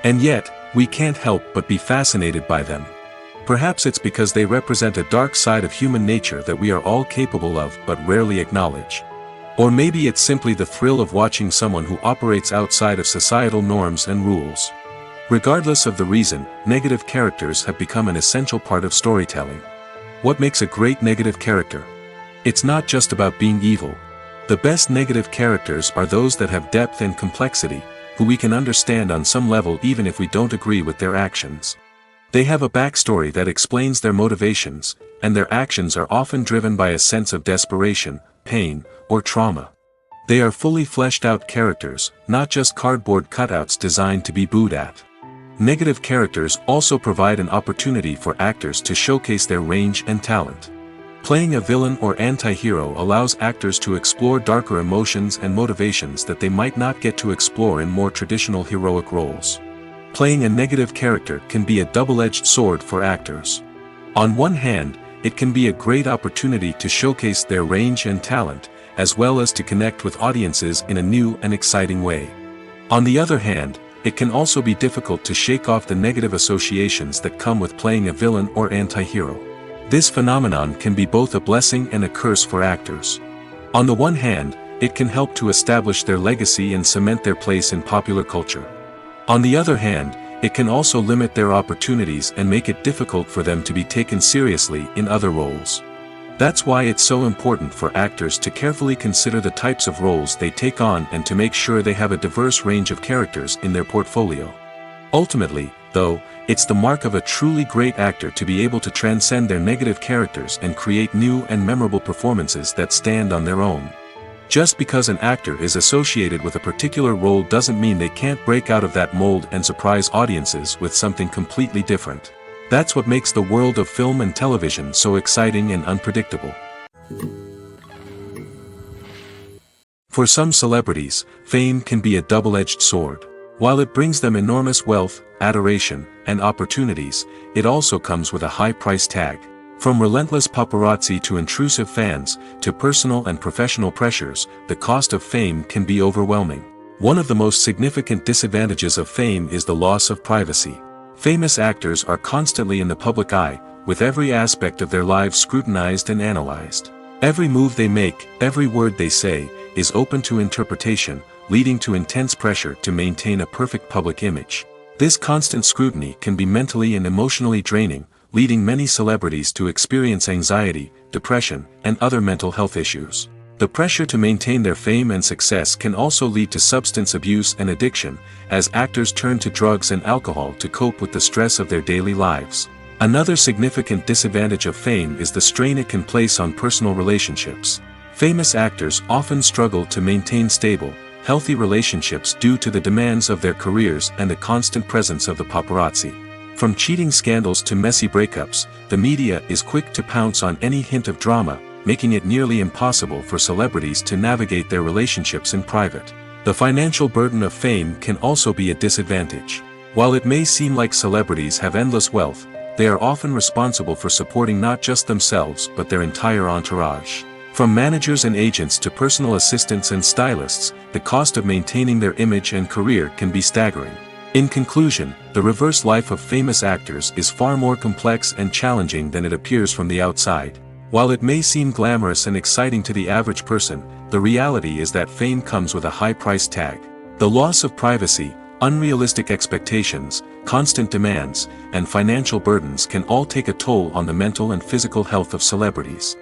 And yet, we can't help but be fascinated by them. Perhaps it's because they represent a dark side of human nature that we are all capable of but rarely acknowledge. Or maybe it's simply the thrill of watching someone who operates outside of societal norms and rules. Regardless of the reason, negative characters have become an essential part of storytelling. What makes a great negative character? It's not just about being evil. The best negative characters are those that have depth and complexity, who we can understand on some level even if we don't agree with their actions. They have a backstory that explains their motivations, and their actions are often driven by a sense of desperation, pain, or trauma. They are fully fleshed out characters, not just cardboard cutouts designed to be booed at. Negative characters also provide an opportunity for actors to showcase their range and talent. Playing a villain or anti-hero allows actors to explore darker emotions and motivations that they might not get to explore in more traditional heroic roles. Playing a negative character can be a double-edged sword for actors. On one hand, it can be a great opportunity to showcase their range and talent, as well as to connect with audiences in a new and exciting way. On the other hand, it can also be difficult to shake off the negative associations that come with playing a villain or anti-hero. This phenomenon can be both a blessing and a curse for actors. On the one hand, it can help to establish their legacy and cement their place in popular culture. On the other hand, it can also limit their opportunities and make it difficult for them to be taken seriously in other roles. That's why it's so important for actors to carefully consider the types of roles they take on and to make sure they have a diverse range of characters in their portfolio. Ultimately, though, it's the mark of a truly great actor to be able to transcend their negative characters and create new and memorable performances that stand on their own. Just because an actor is associated with a particular role doesn't mean they can't break out of that mold and surprise audiences with something completely different. That's what makes the world of film and television so exciting and unpredictable. For some celebrities, fame can be a double-edged sword. While it brings them enormous wealth, adoration, and opportunities, it also comes with a high price tag. From relentless paparazzi to intrusive fans, to personal and professional pressures, the cost of fame can be overwhelming. One of the most significant disadvantages of fame is the loss of privacy. Famous actors are constantly in the public eye, with every aspect of their lives scrutinized and analyzed. Every move they make, every word they say, is open to interpretation, leading to intense pressure to maintain a perfect public image. This constant scrutiny can be mentally and emotionally draining, leading many celebrities to experience anxiety, depression, and other mental health issues. The pressure to maintain their fame and success can also lead to substance abuse and addiction, as actors turn to drugs and alcohol to cope with the stress of their daily lives. Another significant disadvantage of fame is the strain it can place on personal relationships. Famous actors often struggle to maintain stable, healthy relationships due to the demands of their careers and the constant presence of the paparazzi. From cheating scandals to messy breakups, the media is quick to pounce on any hint of drama, making it nearly impossible for celebrities to navigate their relationships in private. The financial burden of fame can also be a disadvantage. While it may seem like celebrities have endless wealth, they are often responsible for supporting not just themselves but their entire entourage. From managers and agents to personal assistants and stylists, the cost of maintaining their image and career can be staggering. In conclusion, the reverse life of famous actors is far more complex and challenging than it appears from the outside. While it may seem glamorous and exciting to the average person, the reality is that fame comes with a high price tag. The loss of privacy, unrealistic expectations, constant demands, and financial burdens can all take a toll on the mental and physical health of celebrities.